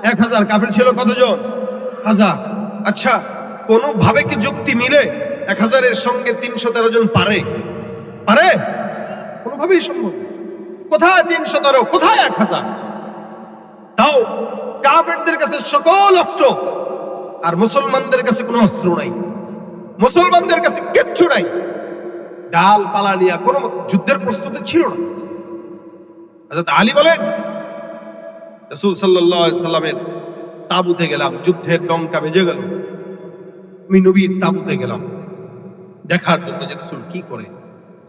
1000। কাফের ছিল কতজন? 1000। আচ্ছা, কোনোভাবে কি যুক্তি মিলে 1000-এর সঙ্গে 313 জন পারে? পারে? কোনোভাবেই সম্ভব। কোথায় 313, কোথায় 1000? তাও কাফেরদের কাছে সকল অস্ত্র, আর মুসলমানদের কাছে কোনো অস্ত্র নাই। মুসলমানদের কাছে কিচ্ছু নাই। ডাল পালা নিয়ে কোনো যুদ্ধের প্রস্তুতি ছিল না। হযরত আলী বলেন, রাসূল সাল্লাল্লাহু আলাইহি সাল্লামের তাঁবুতে গেলাম, যুদ্ধের ডঙ্কা বেজে গেল। আমি নবীর তাঁবুতে গেলাম দেখার জন্য যে রাসূল কি করে।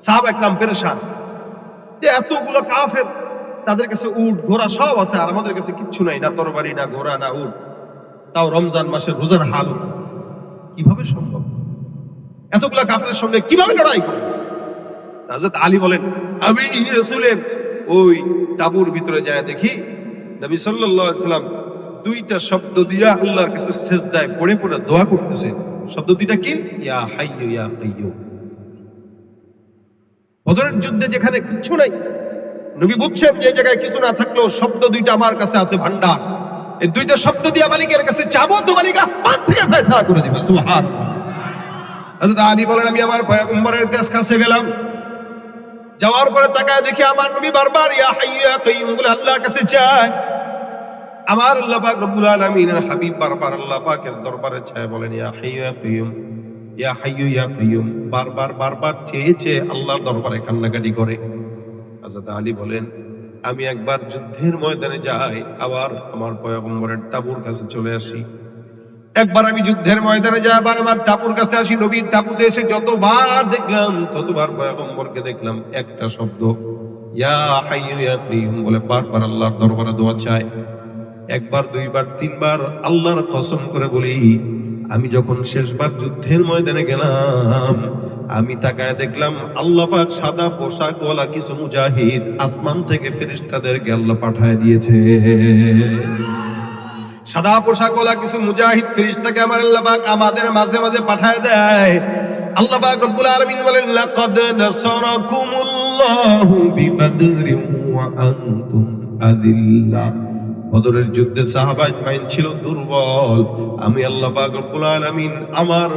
সাহাবা একরাম পেরেশান যে এতগুলো কাফের, তাদের কাছে উট ঘোড়া সব আছে, আর আমাদের কাছে কিচ্ছু নাই, না তরবারি, না ঘোড়া, না উট। তাও রমজান মাসের রোজার হাল, কিভাবে সম্ভব? এতগুলা কাফেরের সঙ্গে কিভাবে লড়াই করব? হযরত আলী বলেন, আমি রাসূলের ওই তাঁবুর ভিতরে যায় দেখি নবী সাল্লাল্লাহু আলাইহি সাল্লাম দুইটা শব্দ দিয়া আল্লাহর কাছে সিজদায় পড়ে পড়ে দোয়া করতেছে। শব্দ দুইটা কি? ইয়া হাইয়ু ইয়া কাইয়ুম। বদরের যুদ্ধে যেখানে কিচ্ছু নাই, নবী বুঝছেন যে এই জায়গায় কিছু না থাকলেও শব্দ দুইটা আমার কাছে আছে ভান্ডার। এই দুইটা শব্দ দিয়ে মালিকের কাছে চাবো তো মালিক আসমান থেকে ফয়সালা করে দিবে। সুবহানাল্লাহ। হযরত আলী বলেন, আমি আমার পয়গম্বরের কাছে গেলাম, যাওয়ার পরে তাকায় দেখি আমার নবী বারবার ইয়া হাইয়ু ইয়া কাইয়ুম বলে আল্লাহর কাছে চায়। আমার আল্লাহ পাক রব্বুল আলামিনের হাবিব বারবার আল্লাহ পাকের দরবারে চায়, বলেন ইয়া হাইয়ু ইয়া কাইয়ুম ইয়া হাইয়ু ইয়া কাইয়ুম, বারবার চেয়ে চেয়ে আল্লাহর দরবারে কান্নাকাটি করে। হযরত আলী বলেন, আমি একবার যুদ্ধের ময়দানে যাই, আবার আমার পয়গম্বরের তাঁবুর কাছে চলে আসি। একবার আমি যুদ্ধের ময়দানে যাই, আবার আমার তাঁবুর কাছে আসি। নবীর তাঁবুতে এসে যতবার দেখলাম ততবার পয়গম্বরকে দেখলাম একটা শব্দ ইয়া হাইয়ু ইয়া কাইয়ুম বলে বারবার আল্লাহর দরবারে দোয়া চায়। একবার, দুইবার, তিনবার আল্লাহর কসম করে বলি, আমি যখন শেষবার যুদ্ধের ময়দানে গেলাম, আমি তাকায় দেখলাম আল্লাহ পাক সাদা পোশাকওয়ালা কিছু মুজাহিদ আসমান থেকে ফেরেশতাদেরকে আল্লাহ পাঠায় দিয়েছে। সাদা পোশাকওয়ালা কিছু মুজাহিদ ফেরেশতাকে আমার আল্লাহ পাক আমাদের মাঝে মাঝে পাঠায় দেয়। আল্লাহ পাক রব্বুল আলামিন বলেন, লাকাদ নাসারাকুমুল্লাহু বিবাদরিন ওয়া আনতুম আযিল্লা। বদরের যুদ্ধে সাহাবা আজমাইন ছিল দুর্বল। আমি আল্লাহ পাক রব্বুল আলামিন আমার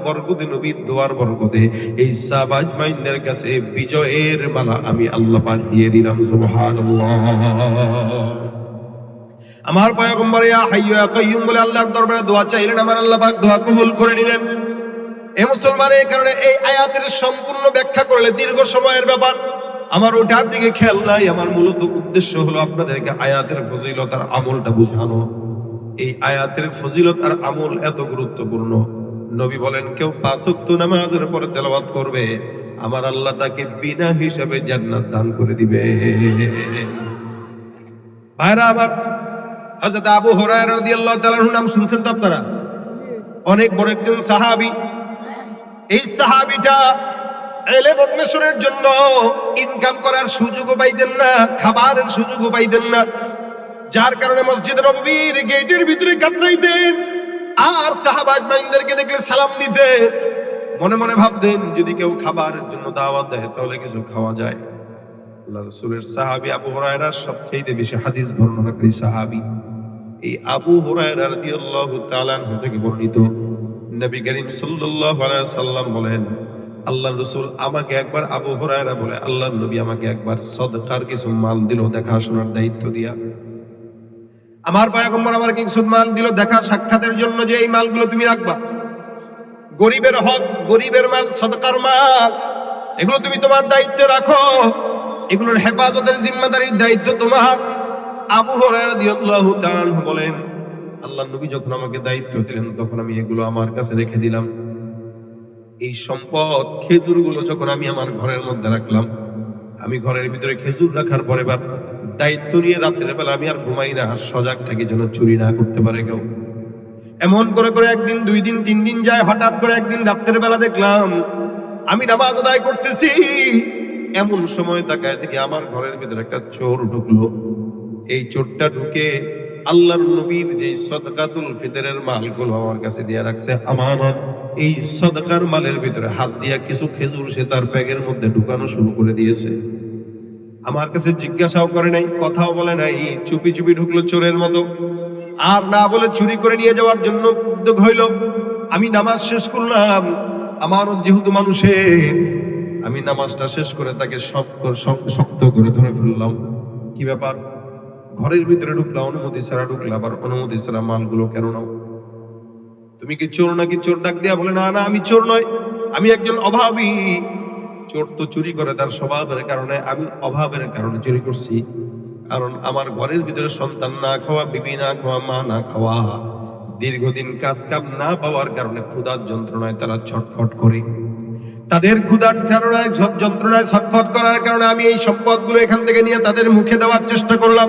বরকতে, নবীর দোয়ার বরকতে এই সাহাবা আজমাইনদের কাছে বিজয়ের মালা আমি আল্লাহ পাক দিয়ে দিলাম। সুবহানাল্লাহ। আমার পয়গম্বর ইয়া হাইয়ু ইয়া কাইয়ুম বলে আল্লাহর দরবারে দোয়া চাইলেন, আমার আল্লাহ পাক দোয়া কবুল করে নিলেন। এ মুসলমান, এই কারণে এই আয়াতের সম্পূর্ণ ব্যাখ্যা করলে দীর্ঘ সময়ের ব্যাপার, আমার ওটার দিকে খেয়াল নাই। আমার মূলত উদ্দেশ্য হলো আপনাদেরকে আয়াতের ফজিলত আর আমলটা বুঝানো। এই আয়াতের ফজিলত আর আমল এত গুরুত্বপূর্ণ। নবী বলেন, কেউ 5 ওয়াক্ত নামাজের পরে তেলাওয়াত করবে, আমার আল্লাহ তাকে বিনা হিসাবে জান্নাত দান করে দিবে। ভাইরা আমার, হযরত আবু হুরায়রা রাদিয়াল্লাহু তাআলা আনহু নাম শুনছেন তো আপনারা? অনেক বড় একজন সাহাবী। এই সাহাবীটা ইলম অন্বেষণের জন্য ইনকাম করার সুযোগও পাইতেন না, খাবারের সুযোগও পাইতেন না, যার কারণে মসজিদ নববীর গেটের ভিতরে কাতরাইতেন আর সাহাবা আজমাইনদেরকে দেখলে সালাম দিতেন। মনে মনে ভাবতেন যদি কেউ খাবারের জন্য দাওয়াত দেয় তাহলে কিছু খাওয়া যায়। আল্লাহ রাসূলের সাহাবী আবু হুরায়রা সবচেয়ে বেশি হাদিস বর্ণনাকারী সাহাবী। এই আবু হুরায়রা রাদিয়াল্লাহু তাআলা আনহু থেকে বর্ণিত, নবী করিম সাল্লাল্লাহু আলাইহি সাল্লাম বলেন, আল্লাহর রাসূল আমাকে একবার, আবু হুরায়রা বলে, আল্লাহর নবী আমাকে একবার সদকার কিছু মাল দিল দেখাশোনার দায়িত্ব দিয়া। আমার পয়গম্বর আমাকে কিছু মাল দিল দেখা সাক্ষাতের জন্য, যে এই মালগুলো তুমি রাখবা, গরিবের হক, গরিবের মাল, সদকার মাল, এগুলো তুমি তোমার দায়িত্বে রাখো, এগুলোর হেফাজতের জিম্মাদারির দায়িত্ব তোমার। আবু হুরায়রা রাদিয়াল্লাহু তাআলা আনহু বলেন, আল্লাহর নবী যখন আমাকে দায়িত্ব দিলেন তখন আমি এগুলো আমার কাছে রেখে দিলাম। এই সম্পদ খেজুরগুলো যখন আমি আমার ঘরের মধ্যে রাখলাম, আমি ঘরের ভিতরে খেজুর রাখার পরে এবার দায়িত্ব নিয়ে রাত্রের বেলা আমি আর ঘুমাই না, সজাগ থাকি যেন চুরি না করতে পারে কেউ। এমন করে করে একদিন, 2 দিন, 3 দিন যায়। হঠাৎ করে একদিন রাত্রের বেলা দেখলাম আমি নামাজ আদায় করতেছি, এমন সময় তাকায় দেখি আমার ঘরের ভিতরে একটা চোর ঢুকলো। এই চোরটা ঢুকে আল্লাহর নবীর যে সদকাতুল ফিতরের মালগুলো আমার কাছে দিয়ে রাখছে আমানত, এই সদকার মালের ভিতরে হাত দিয়া কিছু খেজুর সে তার ব্যাগের মধ্যে ঢুকানো শুরু করে দিয়েছে। আমার কাছে জিজ্ঞাসাও করে নাই, কথাও বলে নাই, চুপি চুপি ঢুকলো চোরের মতো। আর না বলে চুরি করে নিয়ে যাওয়ার জন্য উদ্যোগ হইল। আমি নামাজ শেষ করলাম, আমার যেহেতু মানুষের, আমি নামাজটা শেষ করে তাকে শক্ত করে ধরে ফেললাম। কি ব্যাপার, ঘরের ভিতরে ঢুকলা, অনুমতি ছাড়া ঢুকলা, আবার অনুমতি ছাড়া মালগুলো কেন নাও? তুমি কি চোর নাকি? চোর ডাক দিয়া বলে, না না আমি চোর নয়, আমি একজন অভাবী। চোর তো চুরি করে তার স্বভাবের কারণে, আমি অভাবের কারণে চুরি করছি। কারণ আমার ঘরের ভিতরে সন্তান না খাওয়া, বিবি না খাওয়া, মা না খাওয়া, দীর্ঘদিন কাজ কাম না পাওয়ার কারণে ক্ষুধার যন্ত্রণায় তারা ছটফট করে। তাদের ক্ষুধার যন্ত্রণায় ছটফট করার কারণে আমি এই সম্পদগুলো এখান থেকে নিয়ে তাদের মুখে দেওয়ার চেষ্টা করলাম।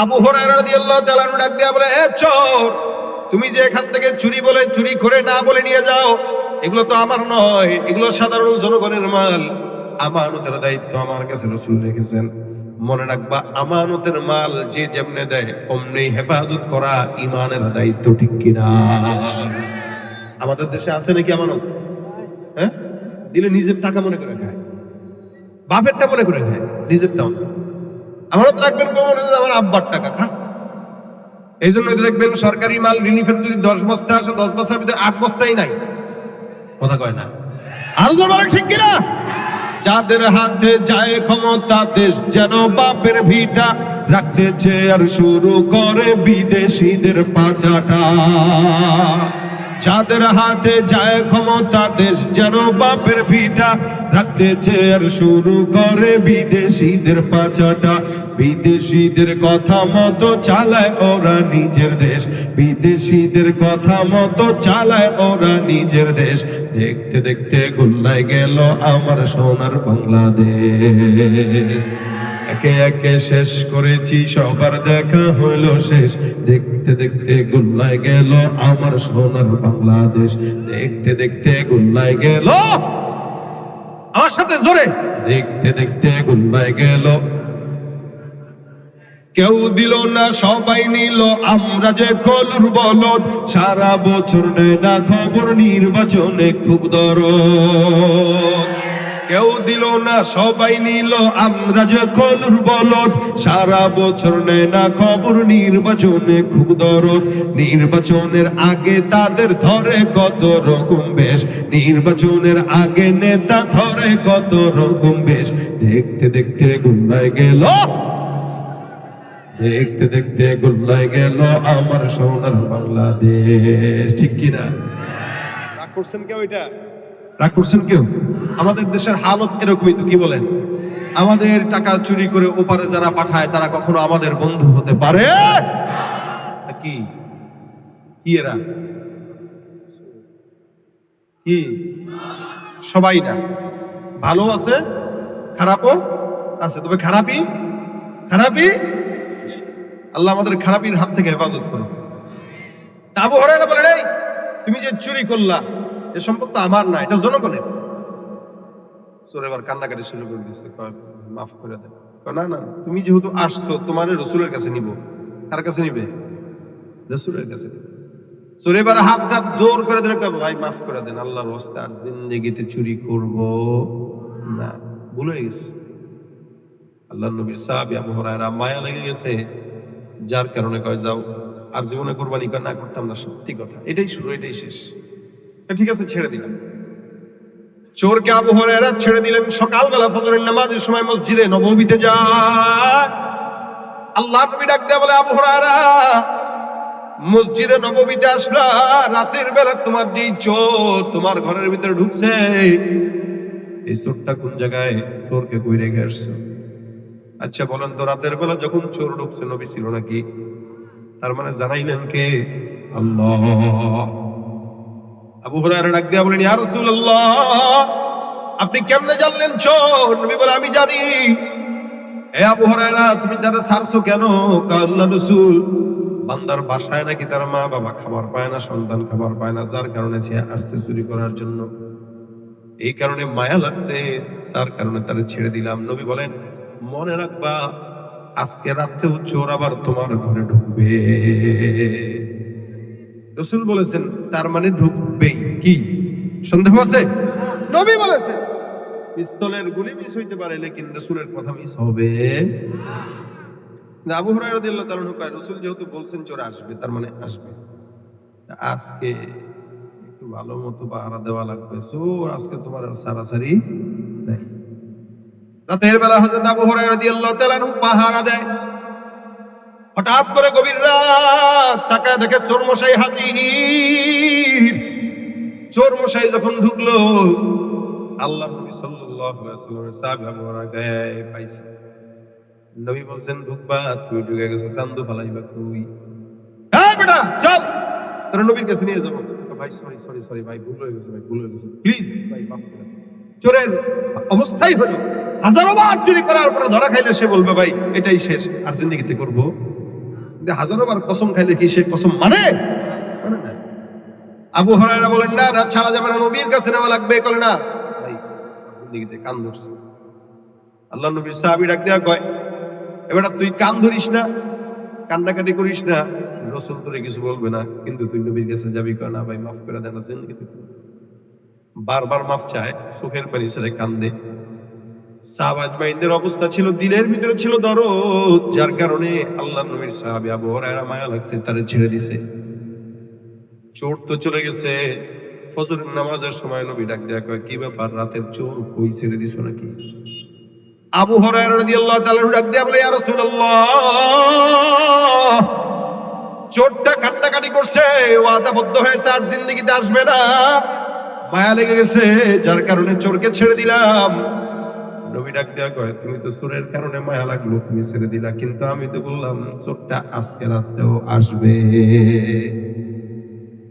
আবু হুরায়রা রাদিয়াল্লাহু তাআলা ডাক দিয়া বলে, এ চোর, তুমি যে এখান থেকে চুরি বলে, চুরি করে না বলে নিয়ে যাও, এগুলো তো আমার নয়, এগুলো সাধারণ জনগণের মাল। আমানতের দায়িত্ব আমার কাছে রাসূল রেখেছেন। মনে রাখবা, আমানতের মাল যে যেমনে দেয় অমনি হেফাজত করা ঈমানের দায়িত্ব, ঠিক কিনা? আমাদের দেশে আছে নাকি আমানত? হ্যাঁ, দিলে নিজের টাকা মনে করে খায়, বাপেরটা মনে করে খায়, নিজেরটাও না। আমানত রাখবেন কোন, আমার আব্বার টাকা খান। এই জন্য দেখবেন সরকারি মাল রিলিফের যদি 10 বস্তা আসে, 10 বস্তার ভিতরে 8 বস্তাই নাই। কথা কয় না? আর জোর বলেন ঠিক কিনা? যাদের হাতে যায় ক্ষমতা, দেশ যেন বাপের ভিটা, রাখতেছে আর শুরু করে বিদেশিদের পাচাটা। যাদের হাতে যায় ক্ষমতা, দেশ যেন বাপের ভিটা, রাখতেছে আর শুরু করে বিদেশিদের পাচাটা। বিদেশিদের কথা মতো চালায় ওরা নিজের দেশ, বিদেশিদের কথা মতো চালায় ওরা নিজের দেশ। দেখতে দেখতে গোল্লায় গেল আমার সোনার বাংলাদেশ। একে একে শেষ করেছি, সবার দেখা হলো শেষ। দেখতে দেখতে গোল্লায় গেল আমার সোনার বাংলাদেশ। দেখতে দেখতে গোল্লায় গেল, আমার সাথে জোরে, দেখতে দেখতে গোল্লায় গেল। কেউ দিল না, সবাই নিল, আমরা যে কলুর বলদ। সারা বছর নেয় না খবর, নির্বাচনে খুব দরদ। কেউ দিল না, সবাই নিল, আমরা যে কলুর বলদ। সারা বছর নেয় না খবর, নির্বাচনে খুব দরদ। নির্বাচনের আগে তাদের ধরে কত রকম বেশ, নির্বাচনের আগে নেতা ধরে কত রকম বেশ। দেখতে দেখতে গোল্লায় গেল, দেখতে দেখতে গোল্লায় গেল আমার সোনার বাংলাদেশ, ঠিক কিনা? রাগ করছেন কেউ? এটা রাগ করছেন কেউ? আমাদের দেশের হালত এরকমই তো, কি বলেন? আমাদের টাকা চুরি করে ওপারে যারা পাঠায় তারা কখনো আমাদের বন্ধু হতে পারে কি? কি এরা কি? সবাই না, ভালো আছে, খারাপও আছে, তবে খারাপই খারাপই। আল্লাহ আমাদের খারাপির হাত থেকে হেফাজত করো। আবু হুরায়রা বলেন, এই তুমি যে চুরি করলা, এ সম্পদ তো আমার না, এটা জনগণের। চোর এবার কান্নাকাটি শুরু করে দিচ্ছে, মাফ করে দেন। না না, তুমি যেহেতু আসছো, তোমার রসুলের কাছে নিব। কার কাছে নিবে? রসুলের কাছে। চোর এবার হাত হাত জোর করে দিল, ভাই মাফ করে দেন, আল্লাহর রাস্তায় আর জিন্দেগিতে চুরি করব না, ভুল হয়ে গেছে। আল্লাহর নবীর সাহাবী আবু হুরায়রা মায়া লেগে গেছে, যার কারণে কয় যাও, আর জীবনে কোরবানি না করতাম না। সত্যি কথা, এটাই শুরু, এটাই শেষ। ঠিক আছে, ছেড়ে দিলাম। চোরকে আবু হুরায়রা ছেড়ে দিলেন। সকালবেলা ফজরের নামাজের সময় মসজিদে নববীতে যায়। আল্লাহ নবী ডাক দেয়া বলে, আবু হুরায়রা, মসজিদে নববীতে আসলা, রাতের বেলা তোমার যেই চোর তোমার ঘরের ভিতরে ঢুকছে, এই চোরটা কোন জায়গায়? চোরকে কই রেখে আসছো? আচ্ছা বলেন তো, রাতের বেলা যখন চোর ঢুকছে নবী ছিল নাকি? তার মানে জানাইলেন কে? আল্লাহ। আবু হুরায়রা ডাক দিয়া বলেন, ইয়া রাসূলুল্লাহ, আপনি কেমনে জানলেন চোর? নবী বলে, আমি জানি। এ আবু হুরায়রা, তুমি তারা ছাড়ছো কেন? আল্লাহ রাসূল, বান্দার বাসায় নাকি তার মা বাবা খাবার পায় না, সন্তান খাবার পায় না, যার কারণে সে আসছে চুরি করার জন্য। এই কারণে মায়া লাগছে, তার কারণে তারা ছেড়ে দিলাম। নবী বলেন, মনে রাখবা, আজকে রাত্রেও চোর আবার তোমার ঘরে ঢুকবে। রাসূল বলেছেন, তার মানে ঢুকবেই। কি সন্দেহ আছে? নবী বলেছেন। পিস্তলের গুলি মিস হইতে পারে, লেকিন রাসূলের কথা মিস হবে না। আবু হুরায়রা রাদিয়াল্লাহু তাআলা কয়, রাসূল যেহেতু বলছেন চোর আসবে, তার মানে আসবে। আজকে একটু ভালো মতো পাহারা দেওয়া লাগবে। চোর আজকে তোমার আর ছাড়াছাড়ি নাই। রাতের বেলা হযরত আবু হুরায়রা রাদিয়াল্লাহু তাআলা পাহারা দেয়। হঠাৎ করে গভীর রাত, তাকায় দেখে চোর মশাই হাজির। চোর মশাই যখন ঢুকলো, আল্লাহ নবী সাল্লাল্লাহু আলাইহি ওয়াসাল্লামের সাহাবী আবু হুরায়রা গায়ে পাইছে। নবী বলছেন, ঢুকবা, তুই ঢুকে গেছো, চান্দু ফালাইবা তুই। হ্যাঁ বেটা চল, তোর নবীর কাছে নিয়ে যাবো। ভাই সরি সরি সরি ভাই, ভুল হয়ে গেছে ভাই, ভুল হয়ে গেছে, প্লিজ ভাই মাফ করে দেন। চোরের অবস্থাই হলো, হাজারো বার চুরি করার পরে ধরা খাইলে সে বলবে ভাই এটাই শেষ, আর জিন্দেগিতে করবো। কিন্তু হাজারো বার কসম খাইলে কি সে কসম মানে? মানে না। আবু হুরায়রা বলেন, না না, ছাড়া যাবে না, নবীর কাছে নেওয়া লাগবে। বলে না ভাই, জিন্দেগিতে কান ধরছে। আল্লাহ নবীর সাহাবী ডাক দেয়া কয়, এবার তুই কান ধরিস না, কান্নাকাটি করিস না, রাসূল তোরে কিছু বলবে না, কিন্তু তুই নবীর কাছে যাবি। কয় না ভাই, মাফ করে দেন, জিন্দেগিতে বারবার মাফ চায়, চোখের পানি ছেড়ে কান্দে। সাহাবা আজমাইনদের অবস্থা ছিল, দিলের ভিতরে ছিল দরদ, যার কারণে আল্লাহ নবীর সাহাবী আবু হুরায়রা মায়া লাগছে, তারে ছেড়ে দিছে। চোর তো চলে গেছে। ফজরের নামাজের সময় নবী ডাক দেয়া কয়, কি ব্যাপার, রাতের চোর কই, ছেড়ে দিছো নাকি? আবু হুরায়রা রাদিয়াল্লাহু তাআলা ডাক দেয়া বলে, ইয়া রাসূলুল্লাহ, চোরটা কান্নাকাটি করছে, ওয়াদাবদ্ধ হয়েছে আর জিন্দেগিতে আসবে না, মায়া লেগে গেছে, যার কারণে চোরকে ছেড়ে দিলাম। নবী ডাক দেয়া কয়, তুমি তো চোরের কারণে মায়া লাগলো, তুমি ছেড়ে দিলা, কিন্তু আমি তো বললাম চোরটা আজকে রাত্রেও আসবে।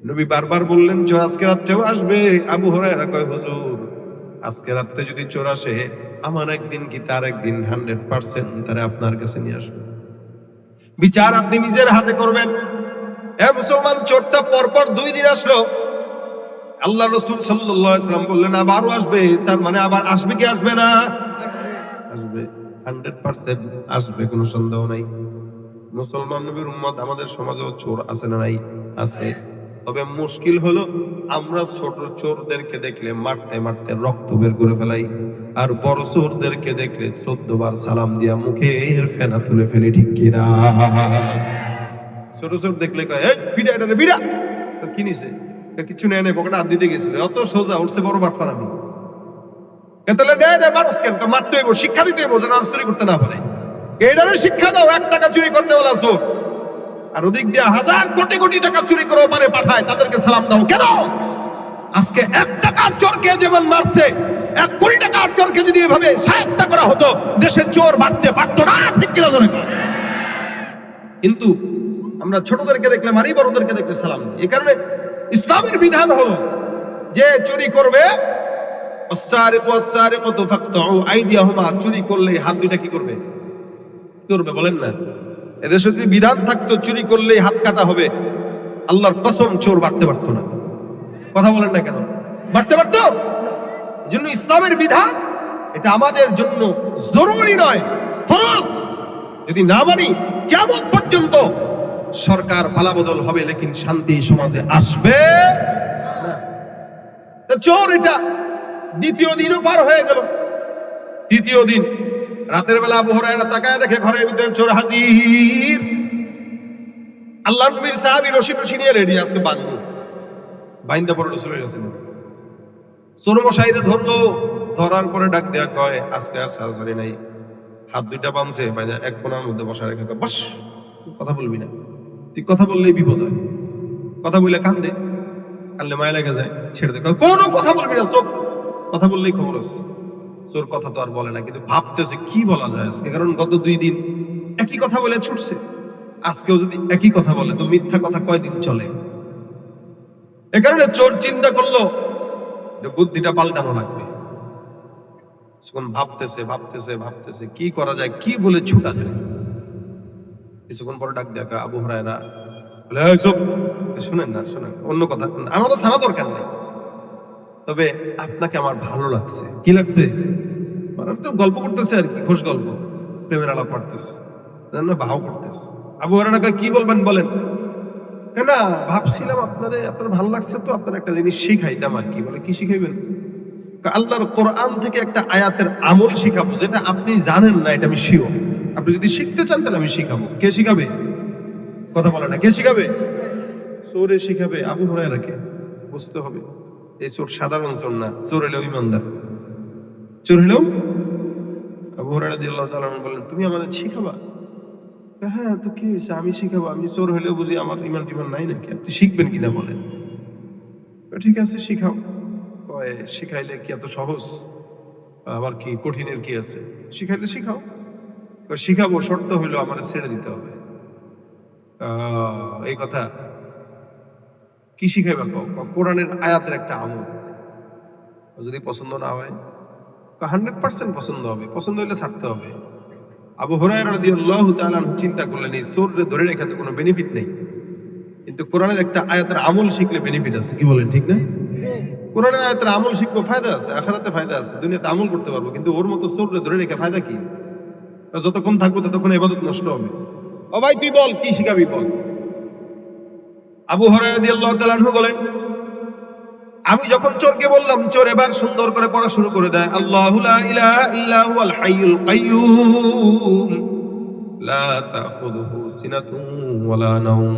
নবী বারবার বললেন চোর আজকে রাত্রেও আসবে। আবু হুরায়রা কয়, হুজুর আজকে রাত্রে যদি চোর আসে, আমার একদিন কি তার একদিন, 100% তারে আপনার কাছে নিয়ে আসবে। বিচার আপনি নিজের হাতে করবেন। এ মুসলমান, চোরটা পরপর 2 দিন আসলো। আল্লাহ রাসূল সাল্লাল্লাহু আলাইহি ওয়াসাল্লাম বললেন আবারও আসবে, তার মানে আবার আসবে কি আসবে না? আসবে, 100% আসবে, কোনো সন্দেহ নাই। মুসলমান নবীর উম্মত আমাদের সমাজেও চোর আছে না নাই? আছে। তবে মুশকিল হলো, আমরা ছোট চোরদেরকে দেখলে মারতে মারতে রক্ত বের করে ফেলাই, আর বড় চোরদেরকে দেখলে 14 বার সালাম দিয়া মুখের ফেনা তুলে ফেলি, ঠিক কিনা? ছোট চোর দেখলে কয়, এই ফিডা, এটা ফিডা। তো কি নিছে? কিছু নেয় নেই, পকেটে হাত দিতে গেছিল, অত সোজা উঠছে বড় বাটফার আমি। তাহলে মানুষ কেন মারতে হইব, শিক্ষা দিতে হইব যেন আর চুরি করতে না পারে। এইটারে শিক্ষা দাও, 1 টাকা চুরি করতে বলা চোর, আর ওদিক দিয়ে 1000 কোটি কোটি টাকা চুরি করে পারে পাঠায়, তাদেরকে সালাম দাও কেন? আজকে 1 টাকার চোরকে যেমন মারছে, 1 কোটি টাকার চোরকে যদি এভাবে শায়েস্তা করা হতো, দেশের চোর বাড়তে পারতো না, ঠিক কিনা জোরে? কিন্তু আমরা ছোটদেরকে দেখলে মারি, বড়দেরকে দেখলে সালাম দিই। এই কারণে ইসলামের বিধান হলো যে চুরি করবে, চুরি করলে হাত দুইটা কি করবে? কি করবে বলেন না? এদেশে যদি বিধান থাকতো চুরি করলে হাত কাটা হবে, আল্লাহর কসম চোর বাড়তে পারতো না। কথা বলেন না কেন? বাড়তে পারতো? এই জন্য ইসলামের বিধান এটা আমাদের জন্য জরুরি নয়, ফরজ। যদি না মানি, কিয়ামত পর্যন্ত সরকার পালাবদল হবে, লেকিন শান্তি সমাজে আসবে না। চোর এটা 2য় দিনও পার হয়ে গেল। 3য় দিন রাতের বেলা আবু হুরায়রা তাকায় দেখে ঘরের ভিতরে চোর হাজির। আল্লাহ নবীর সাহাবী রশি টশি নিয়ে রেডি, আজকে বানবো, বাইন্দা পরে চলে গেছেন। চোর মশাইরে ধরলো, ধরার পরে ডাক দেয়া কয়, আজকে আর সাহায্য নাই, হাত দুইটা বাঁধছে বাইরে এক কোণার মধ্যে বসায় রেখে বাস, কথা বলবি না, তুই কথা বললেই বিপদ হয়, কথা বললে কান্দে, কানলে মায়া লেগে যায়, ছেড়ে দে, কোনো কথা বলবি না, চোখ কথা বললেই খবর আছে। চোর কথা তো আর বলে না, কিন্তু ভাবতেছে কি বলা যায় আজকে, কারণ গত 2 দিন একই কথা বলে ছুটছে, আজকেও যদি একই কথা বলে তো মিথ্যা কথা কয়দিন চলে। এ কারণে চোর চিন্তা করলো যে বুদ্ধিটা পাল্টানো লাগবে। ভাবতেছে ভাবতেছে ভাবতেছে কি করা যায়, কি বলে ছুটা যায়। কিছুক্ষণ পরে ডাক দেখা আবু হুরায়রা বলে, এই চুপ, শুনেন না শুনেন, অন্য কথা আমারও ছাড়া দরকার নেই, তবে আপনাকে আমার ভালো লাগছে। কি লাগছে? মানে একটু গল্প করতেছে আর কি, খোশ গল্প, প্রেমের আলাপ করতেছে, ভাও করতেছে। আবু হুরায়রা কয়, কি বলবেন বলেন। না ভাবছিলাম আপনার ভালো লাগছে তো আপনার একটা জিনিস শিখাইতাম আর কি। বলে, কি শিখাইবেন? আল্লাহর কোরআন থেকে একটা আয়াতের আমল শিখাবো, যেটা আপনি জানেন না, এটা আমি শিওর। আপনি যদি শিখতে চান তাহলে আমি শিখাবো। কে শিখাবে? কথা বলে না, কে শিখাবে? চোরে শিখাবে আবু হুরায়রাকে। বুঝতে হবে এই চোর সাধারণ চোর না, চোর হলেও ইমানদার, চোর হলেও। আবু হুরায়রা রাদিয়াল্লাহু তাআলা বললেন, তুমি আমাদের শিখাবা? হ্যাঁ, তো কি হয়েছে, আমি শিখাবো, আমি চোর হলেও বুঝি আমার ইমান টিমান নাই নাকি, আপনি শিখবেন কিনা বলেন। ঠিক আছে শিখাও। শিখাইলে কি এত সহজ, আবার কি কঠিনের কি আছে, শিখাইলে শিখাও। শিখাবো, শর্ত হইলো আমার ছেড়ে দিতে হবে। এই কথা। কি শিখাইবা? কোরআনের আয়াতের একটা আমল, যদি পছন্দ না হয় 100% পছন্দ হবে, পছন্দ হইলে ছাড়তে হবে। আবু হুরায়রা রাদিয়াল্লাহু তাআলা আনহু চিন্তা করলেন, এই চোররে ধরে রেখে তো কোনো বেনিফিট নেই, কিন্তু কোরআনের একটা আয়াতের আমল শিখলে বেনিফিট আছে। কি বলেন, ঠিক না? কোরআনের আয়াতের আমল শিখবো, ফায়দা আছে, আখিরাতে ফায়দা আছে, দুনিয়াতে আমল করতে পারবো। কিন্তু ওর মতো চোররে ধরে রেখে ফায়দা কি? যতক্ষণ থাকবো ততক্ষণ ইবাদত নষ্ট হবে। ও ভাই তুই বল, কি শিখাবি বল। আবু হুরায়রা রাদিয়াল্লাহু তাআলা আনহু বলেন, আমি যখন চোরকে বললাম, চোর এবার সুন্দর করে পড়া শুরু করে দেয়, আল্লাহু লা ইলাহা ইল্লা হুয়াল হাইয়ুল কাইয়্যুম লা তাখুযুহু সিনাতুন ওয়ালা নাওম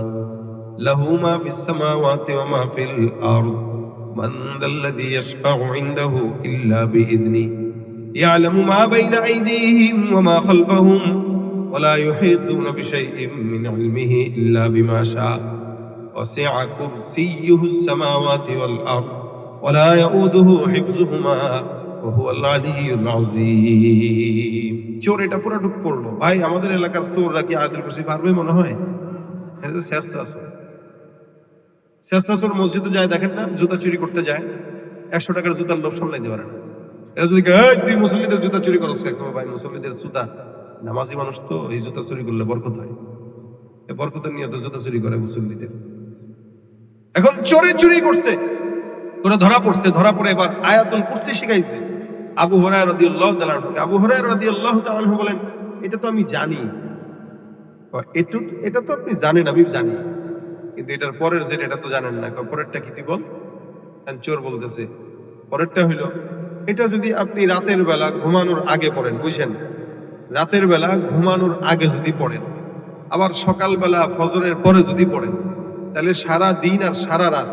লাহু মা ফিস সামাওয়াতি ওয়া মা ফিল আরদ মান যাল্লাযী ইয়াশফা'ু ইনদাহু ইল্লা বিইذনিহি ইয়ালামু মা বাইনা আইদিহিম ওয়া মা খালফাহুম ওয়া লা ইউহীতুনা বিশাইইন মিন ইলমিহি ইল্লা বিমা শাআ ওয়াসি'a কুরসিয়্যুহুস সামাওয়াতি ওয়াল আরদ ওয়া লা ইয়াউদুহু হিফযুহুমা ওয়া হুয়াল আলিয়্যুল আযীম। চোর এটা পুরোটুক পড়লো। ভাই আমাদের এলাকার চোররা কি আয়াতুল কুরসি পারবে মনে হয়? এটা তো শেষরা চোর। শেষরা চোর মসজিদে যায়, দেখেন না, জুতা চুরি করতে যায়, 100 টাকার জুতার লোভ সামলাইতে পারে না। এরা যদি তুই মুসল্লিদের জুতা চুরি করছ, ভাই মুসল্লিদের জুতা, নামাজি মানুষ তো, এই জুতা চুরি করলে বরকত হয়, এই বরকতের নিয়তে জুতা চুরি করে মুসল্লিদের। এখন চোরে চুরি করছে, ওরা ধরা পড়ছে, ধরা পড়ে এবার আয়াতুল কুরসি শিখাইছে আবু হুরায়রা রাদিয়াল্লাহু তাআলা আনহু। আবু হুরায়রা রাদিয়াল্লাহু তাআলা আনহু বলেন, এটা তো আমি জানি। এটা তো আপনি জানেন, আমি জানি, কিন্তু এটার পরের যেটা, এটা তো জানেন না। পরেরটা কি তুই বল। চোর বলতেছে, পরেরটা হইল, এটা যদি আপনি রাতের বেলা ঘুমানোর আগে পড়েন, বুঝছেন, রাতের বেলা ঘুমানোর আগে যদি পড়েন, আবার সকালবেলা ফজরের পরে যদি পড়েন, তাহলে সারা দিন আর সারা রাত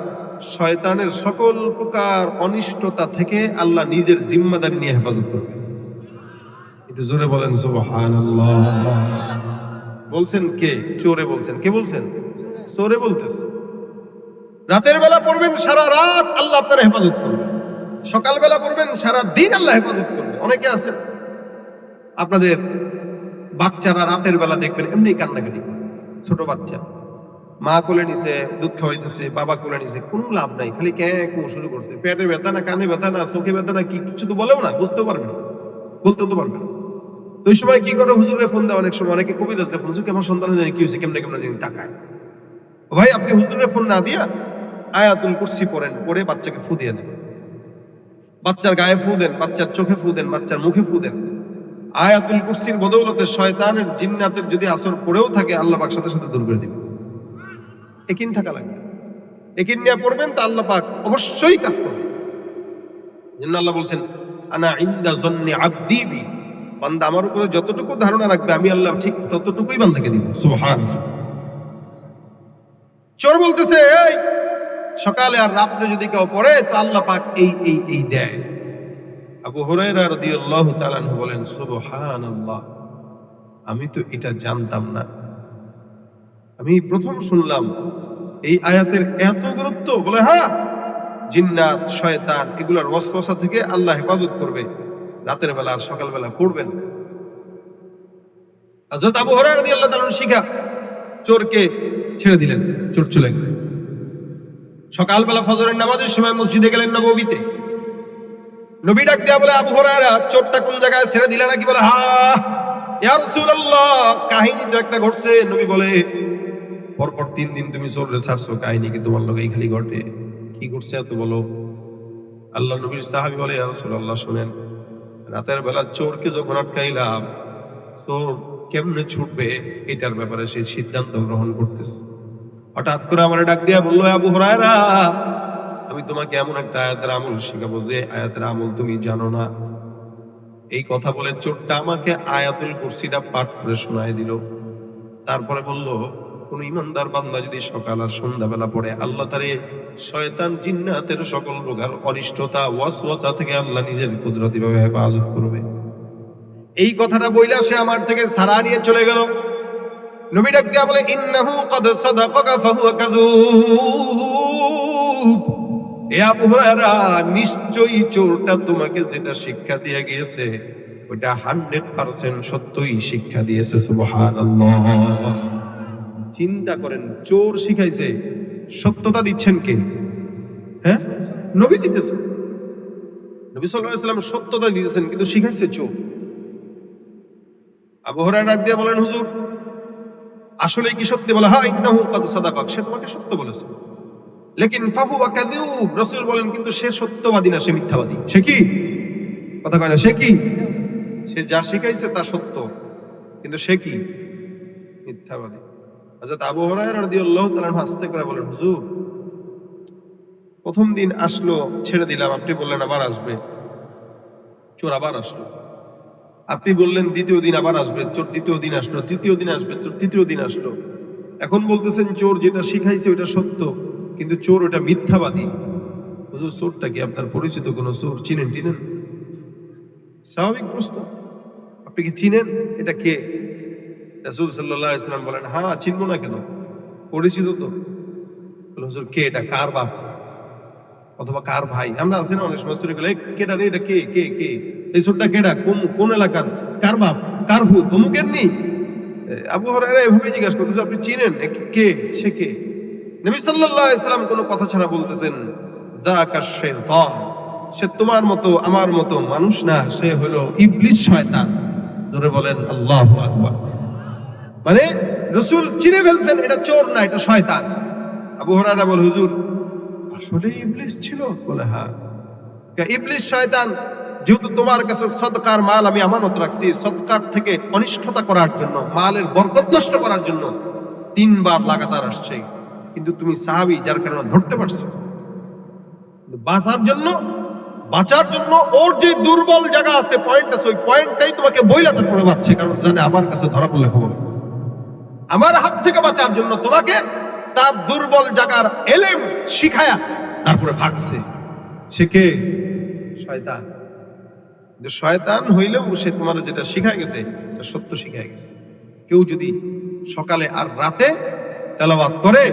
শয়তানের সকল প্রকার অনিষ্টতা থেকে আল্লাহ নিজের জিম্মাদারি নিয়ে হেফাজত করবে। একটু জোরে বলেন সুবহানাল্লাহ। বলছেন কে? চোরে বলছেন। কে বলছেন? চোরে বলতেছে। রাতের বেলা পড়বেন, সারা রাত আল্লাহ আপনার হেফাজত করবে। সকালবেলা পড়বেন, সারা দিন আল্লাহ হেফাজত করবে। অনেকে আছে আপনাদের বাচ্চারা রাতের বেলা দেখবেন এমনি কান্নাকাটি করে, ছোট বাচ্চা, মা কোলে নিছে, দুধ খাওয়াইতেছে, বাবা কোলে নিছে, কোনো লাভ নাই, খালি ক্যাঁ শুরু করছে। পেটে ব্যথা না, কানে ব্যথা না, চোখে ব্যথা না, কি কিছু তো বলেও না, বুঝতেও পারবে না, বলতেও তো পারবে না। তো ওই সময় কি করে, হুজুরে ফোন দেয়, অনেক সময় অনেকে কবির আছে, হুজুর আমার সন্তান জানি কি হয়েছে, কেমনে কেমনে জানি তাকায়। ভাই আপনি হুজুরের ফোন না দিয়া আয়াতুল কুরসি পড়েন, পড়ে বাচ্চাকে ফু দিয়ে দেন, বাচ্চার গায়ে ফু দেন, বাচ্চার চোখে ফু দেন, বাচ্চার মুখে ফু দেন। আয়াতুল কুরসির বদৌলতে শয়তানের জিন্নাতের যদি আসর পড়েও থাকে, আল্লাহ পাক সাথে সাথে দূর করে দিবেন। একিন থাকা লাগবে, একিন নিয়ে পড়বেন তো আল্লাহ পাক অবশ্যই কাজ করবে। জন্য আল্লাহ বলছেন, আনা ইনদা যন্নি আবদি বি, বান্দা আমার উপরে যতটুকু ধারণা রাখবে আমি আল্লাহ ঠিক ততটুকুই বান্দাকে দিব। সুবহানাল্লাহ। চোর বলতেছে, এই সকালে আর রাত্রে যদি কেউ পড়ে তো আল্লাহ পাক এই এই এই দেয়। আবু হুরায়রা রাদিয়াল্লাহু তাআলা আনহু বলেন, সুবহানাল্লাহ, আমি তো এটা জানতাম না, আমি প্রথম শুনলাম এই আয়াতের এত গুরুত্ব। বলে হ্যাঁ, জিন্নাত শয়তান এগুলার ওয়াসওয়াসা থেকে আল্লাহ হেফাজত করবে, রাতের বেলা আর সকাল বেলা পড়বেন। হযরত আবু হুরায়রা রাদিয়াল্লাহু তাআলা শিখা চোরকে ছেড়ে দিলেন, চোর চলে গেল। সকালবেলা ফজরের নামাজের সময় মসজিদে গেলেন নববীতে। নবী ডাক দিয়া বলে, আবু হুরায়রা চোরটা কোন জায়গায় ছেড়ে দিলে নাকি? বলে হ্যাঁ ইয়া রাসূলুল্লাহ, কাহিনী তো একটা ঘটছে। নবী বলে, পরপর 3 দিন তুমি চোররে ছাড়ছো, কাহিনী কি তোমার লগেই খালি ঘটে? কি করছে এত বলো? আল্লাহ নবীর সাহাবী বলে, ইয়া রাসূলুল্লাহ শুনেন, রাতের বেলা চোরকে যখন আটকাইলাম, চোর কেমনে ছুটবে এটার ব্যাপারে সে সিদ্ধান্ত গ্রহণ করতেছে। হঠাৎ করে আমার ডাক দিয়া বললো, আবু হুরায়রা, আমি তোমাকে এমন একটা আয়াতের আমল শিখাবো যে আয়াতের আমল তুমি জানো না। এই কথা বলে চোরটা আমাকে আয়াতুল কুরসিটা পাঠ করে শোনায় দিল। তারপরে বলল, কোন ইমানদার বান্দা যদি সকাল আর সন্ধ্যাবেলা পড়ে, আল্লাহ তারে শয়তান জিন্নাতের সকল প্রকার অনিষ্টতা ওয়াসওয়াসা থেকে আল্লাহ নিজের কুদরতি ভাবে হেফাজত করবে। এই কথাটা বইলা সে আমার থেকে সারা নিয়ে চলে গেল। নবী ডাক দিয়া বলে, ইন্নাহু ক্বাদ সাদাকাকা ফাহুয়া কাযূব। এ আবু হুরায়রা, নিশ্চয়ই চোরটা তোমাকে যেটা শিক্ষা দিয়ে গিয়েছে ওটা 100% সত্যই শিক্ষা দিয়েছে। সুবহানাল্লাহ। চিন্তা করেন, চোর শিখাইছে, সত্যতা দিচ্ছেন কে? হ্যাঁ, নবী দিতেছে। নবী সাল্লাল্লাহু আলাইহি ওয়াসাল্লাম সত্যতা দিতেছেন, কিন্তু শিখাইছে চোর। আবু হুরায়রা ডাক দিয়া বলেন, হুজুর আসলে কি সত্যি? বলে হ্যাঁ, ইন্নাহু ক্বাদ সাদাকাক, সে তোমাকে সত্য বলেছে। লেকিন ফাহুয়া কাযূব, রাসূল বলেন কিন্তু সে সত্যবাদী না, সে মিথ্যাবাদী। সে কি? কথা কয় না, সে কি? সে যা শিখাইছে তা সত্য, কিন্তু সে কি? মিথ্যাবাদী। হযরত আবু হুরায়রা রাদিয়াল্লাহু তাআলা আস্তে করে বলেন, হুজুর প্রথম দিন আসলো, ছেড়ে দিলাম, আপনি বললেন আবার আসবে। চোর আবার আসলো। আপনি বললেন দ্বিতীয় দিন আবার আসবে, চোর দ্বিতীয় দিন আসলো, তৃতীয় দিন আসবে, চোর তৃতীয় দিন আসলো। এখন বলতেছেন চোর যেটা শিখাইছে ওটা সত্য, কিন্তু চোর ওটা মিথ্যাবাদী। হুজুর চোরটা কি আপনার পরিচিত কোনো চোর চিনেন টিনেন? স্বাভাবিক প্রশ্ন, আপনি কি চিনেন এটা কে? রাসূল সাল্লাল্লাহু আলাইহি ওয়াসাল্লাম বলেন, হ্যাঁ চিনবো না কেন, পরিচিত তো। বলে, হুজুর কে এটা? কার বাপ অথবা কার ভাই? আমরা আছি না অনেক সময় চুরি করলে, কেটা রে, এটা কে কে কে? এই চোরটা কেডা? কোন এলাকার? কার বাপ? কার ভূত? অমুকের নি? আবু হুরায়রা এভাবে জিজ্ঞাসা করতেছে, আপনি চিনেন কে? সে কে? নবী সাল্লাল্লাহু আলাইহি ওয়াসাল্লাম কোনো কথা ছাড়া বলতেছেন, যাকা শাইতান, সে তোমার মতো আমার মতো মানুষ না, সে হলো ইবলিস, শয়তান। জোরে বলেন আল্লাহু আকবার। মানে রাসূল চিনে ফেলছেন এটা চোর না, এটা শয়তান। আবু হুরায়রা বলে, হুজুর আসলে ইবলিস ছিল? বলে হ্যাঁ। ইবলিস শয়তান যেহেতু তোমার কাছে সদকার মাল আমি আমানত রাখছি, সদকার থেকে অনিষ্টতা করার জন্য, মালের বরকত নষ্ট করার জন্য 3 বার লাগাতার আসছে, কিন্তু তুমি সাহাবী যার কারণে ধরতে পারছো। বাঁচার জন্য ওর যে দুর্বল জায়গা আছে, পয়েন্ট আছে, ওই পয়েন্টটাই তোমাকে বইলা তারপরে বাঁচছে, কারণ জানে আমার কাছে ধরা পড়লে খবর আছে। আমার হাত থেকে বাঁচার জন্য তোমাকে তার দুর্বল জায়গার এলেম শিখায়া তারপরে ভাগছে। সে কে? শয়তান। কিন্তু শয়তান হইলেও সে তোমার যেটা শিখায় গেছে সত্য শিখায় গেছে। কেউ যদি সকালে আর রাতে তেলাওয়াত করে,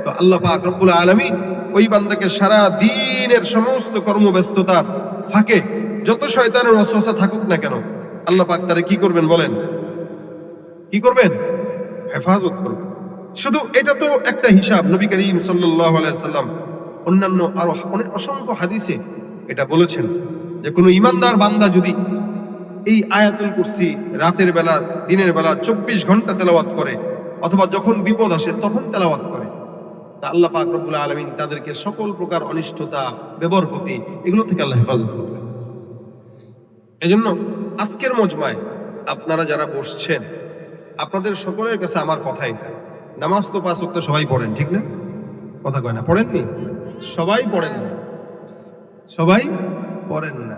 তো আল্লাহ পাক রব্বুল আলামিন ওই বান্দাকে সারা দিনের সমস্ত কর্মব্যস্ততার ফাঁকে যত শয়তানের ওয়াসওয়াসা থাকুক না কেন, আল্লাহ পাক তারে কি করবেন বলেন? কি করবেন? হেফাজত করবেন। শুধু এটা তো একটা হিসাব। নবী করিম সাল্লাল্লাহু আলাইহি সাল্লাম অন্যান্য আরো অনেক অসংখ্য হাদিসে এটা বলেছেন যে কোনো ইমানদার বান্দা যদি এই আয়াতুল কুরসি রাতের বেলা দিনের বেলা 24 ঘন্টা তেলাওয়াত করে, অথবা যখন বিপদ আসে তখন তেলাওয়াত করে, তা আল্লাহ পাক রব্বুল আলামিন তাদেরকে সকল প্রকার অনিষ্টতা, বেবরকতি এগুলো থেকে আল্লাহ হেফাজত করবেন। এজন্য আজকের মজমায় আপনারা যারা বসছেন, আপনাদের সকলের কাছে আমার কথা এটা, নামাজ তো 5 ওয়াক্ত সবাই পড়েন, ঠিক না? কথা কয় না, পড়েননি? সবাই পড়েন না, সবাই পড়েন না।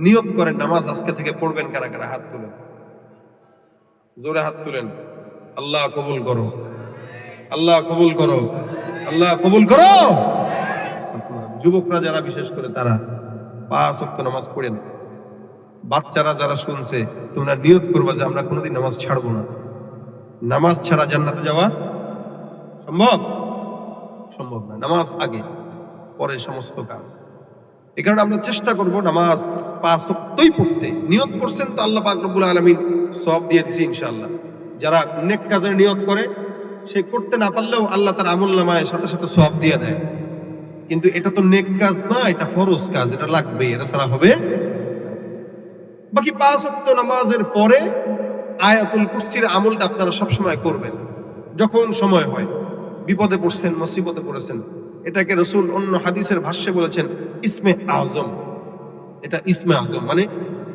নিয়ত করেন নামাজ আজকে থেকে পড়বেন। কারা কারা হাত তুলেন, জোরে হাত তুলেন। আল্লাহ কবুল করো, আল্লাহ কবুল করো, আল্লাহ কবুল করো। যুবকরা যারা বিশেষ করে তারা 5 ওয়াক্ত নামাজ পড়েন। বাচ্চারা যারা শুনছে তোমরা নিয়ত করবা যে আমরা কোনোদিন নামাজ ছাড়বো না। নামাজ ছাড়া জান্নাতে যাওয়া সম্ভব? সম্ভব না। নামাজ আগে, পরে সমস্ত কাজ। এই কারণে আমরা চেষ্টা করব নামাজ 5 ওয়াক্তই পড়তে। নিয়ত করছেন তো আল্লাহ পাক রব্বুল আলামিন সওয়াব দিয়ে দিয়েছে ইনশাআল্লাহ। যারা নেক কাজের নিয়ত করে সে করতে না পারলেও আল্লাহ তার আমলনামায় সাথে সাথে সওয়াব দিয়ে দেয়। কিন্তু এটা তো নেক কাজ না, এটা ফরজ কাজ, এটা লাগবে, এটা ছাড়া হবে। বাকি 5 ওয়াক্ত নামাজের পরে আয়াতুল কুরসির আমলটা আপনারা সবসময় করবেন যখন সময় হয়। বিপদে পড়ছেন, মুসিবতে পড়েছেন, এটাকে রাসূল অন্য হাদিসের ভাষ্যে বলেছেন ইসমে আযম। এটা ইসমে আযম মানে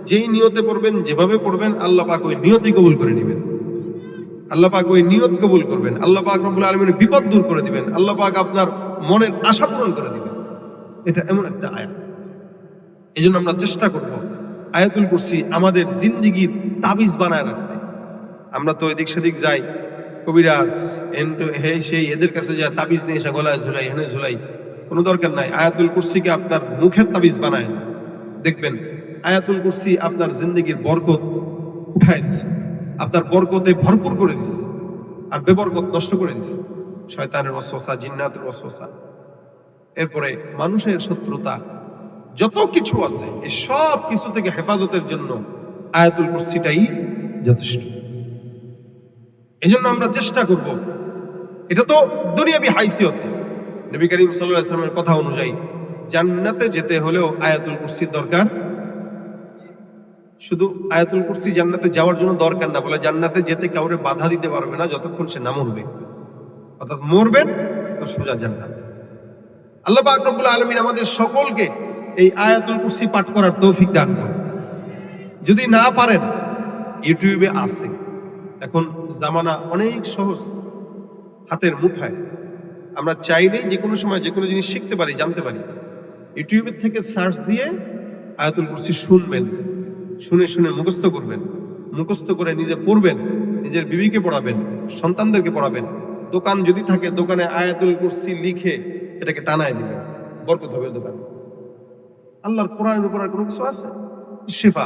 যেই নিয়তে পড়বেন, যেভাবে পড়বেন, আল্লাহ পাক ওই নিয়তই কবুল করে নেবেন। আল্লাহ পাক ওই নিয়ত কবুল করবেন। আল্লাহ পাক রব্বুল আলামিনের বিপদ দূর করে দিবেন। আল্লাহ পাক আপনার মনের আশা পূরণ করে দিবেন। এটা এমন একটা আয়াত। এজন্য আমরা চেষ্টা করব আয়াতুল কুরসি আমাদের জিন্দেগির তাবিজ বানায় রাখতে। আমরা তো এদিক সেদিক যাই, কবিরাজ সেই এদের কাছে যা তাবিজ নিয়ে এসে গলায় ঝুলাই, হেনে ঝুলাই, কোনো দরকার নাই। আয়াতুল কুরসিকে আপনার মুখের তাবিজ বানায়, দেখবেন আয়াতুল কুরসি আপনার জিন্দেগির বরকত উঠায় দিছে, আপনার বরকতে ভরপুর করে দিছে, আর বেবরকত নষ্ট করে দিছে। শয়তানের ওয়াসওয়াসা, জিন্নাতের ওয়াসওয়াসা, এরপরে মানুষের শত্রুতা, যত কিছু আছে এই সব কিছু থেকে হেফাজতের জন্য আয়াতুল কুরসিটাই যথেষ্ট। এজন্য আমরা চেষ্টা করব। এটা তো দুনিয়াবি হাইসিয়ত। নবী করিম সাল্লাল্লাহু আলাইহি ওয়াসাল্লামের কথা অনুযায়ী জান্নাতে যেতে হলেও আয়াতুল কুরসির দরকার। শুধু আয়াতুল কুরসি জান্নাতে যাওয়ার জন্য দরকার না, বলে জান্নাতে যেতে কাউরে বাধা দিতে পারবে না যতক্ষণ সে না মরবে। অর্থাৎ মরবেন তো সোজা জান্নাত। আল্লাহ পাক রব্বুল আলামিন আমাদের সকলকে এই আয়াতুল কুরসি পাঠ করার তৌফিক দান করুন। যদি না পারেন, ইউটিউবে আছে, এখন জামানা অনেক সহজ, হাতের মুঠায়। আমরা চাইলেই যে কোনো সময় যে কোনো জিনিস শিখতে পারি, জানতে পারি। ইউটিউবের থেকে সার্চ দিয়ে আয়াতুল কুরসি শুনবেন, শুনে শুনে মুখস্থ করবেন, মুখস্থ করে নিজে পড়বেন, নিজের বিবিকে পড়াবেন, সন্তানদেরকে পড়াবেন। দোকান যদি থাকে দোকানে আয়াতুল কুরসি লিখে এটাকে টানায় দিবেন, বরকত হবে দোকানে। আল্লাহর কোরআনের উপর আর কোনো কিছু আছে? শেফা।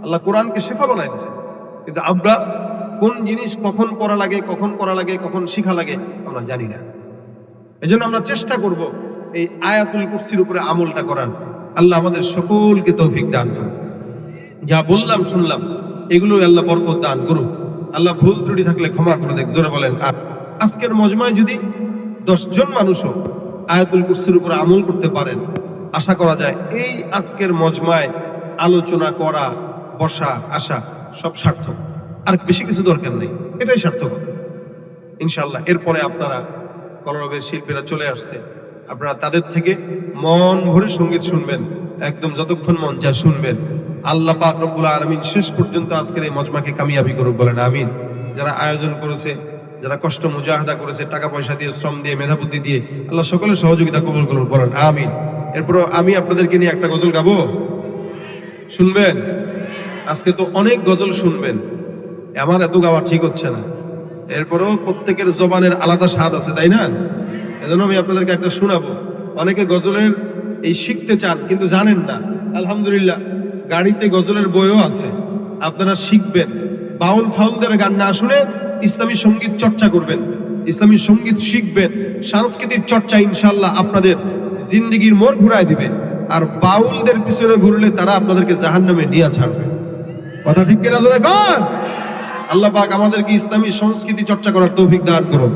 আল্লাহ কোরআনকে শেফা বানাই দিয়েছে। কিন্তু আমরা কোন জিনিস কখন পড়া লাগে, কখন করা লাগে, কখন শিখা লাগে আমরা জানি না। এজন্য আমরা চেষ্টা করব এই আয়াতুল কুরসির উপরে আমলটা করার। আল্লাহ আমাদের সকলকে তৌফিক দান করুন। যা বললাম শুনলাম এগুলো আল্লাহ বরকত দান করুন। আল্লাহ ভুল ত্রুটি থাকলে ক্ষমা করে দেখ, জোরে বলেন। আজকের মজমায় যদি 10 জন মানুষও আয়াতুল কুরসির উপরে আমল করতে পারেন, আশা করা যায় এই আজকের মজমায় আলোচনা করা, বসা, আসা সব সার্থক। আর বেশি কিছু দরকার নেই, এটাই সার্থকতা ইনশাআল্লাহ। এরপরে আপনারা কলরবের শিল্পীরা চলে আসছে, আপনারা তাদের থেকে মন ভরে সঙ্গীত শুনবেন, একদম যতক্ষণ মন যা শুনবেন। আল্লাহ পাক রব্বুল আলামিন শেষ পর্যন্ত আজকের এই মজমাকে কামিয়াবি করুক, বলেন আমিন। যারা আয়োজন করেছে, যারা কষ্ট মুজাহাদা করেছে, টাকা পয়সা দিয়ে, শ্রম দিয়ে, মেধাবুদ্ধি দিয়ে, আল্লাহ সকলের সহযোগিতা কবুল করুন, বলেন আমিন। এরপর আমি আপনাদেরকে নিয়ে একটা গজল গাবো, শুনবেন? আজকে তো অনেক গজল শুনবেন, আমার এত গাওয়া ঠিক হচ্ছে না। এরপরেও প্রত্যেকের জবানের আলাদা স্বাদ আছে, তাই না? এজন্য আমি আপনাদেরকে একটা শোনাবো। অনেকে গজলের এই শিখতে চান কিন্তু জানেন না। আলহামদুলিল্লাহ গাড়িতে গজলের বইও আছে, আপনারা শিখবেন। বাউল ফাউলদের গান না শুনে ইসলামী সঙ্গীত চর্চা করবেন, ইসলামী সঙ্গীত শিখবেন। সাংস্কৃতিক চর্চা ইনশাআল্লাহ আপনাদের জিন্দেগির মোড় ঘুরায় দিবে। আর বাউলদের পিছনে ঘুরলে তারা আপনাদেরকে জাহান্নামে নিয়ে ছাড়বে। কথা ঠিক কিনা জোরে বল। আল্লাহ পাক আমাদেরকে ইসলামী সংস্কৃতি চর্চা করার তৌফিক দান করুন।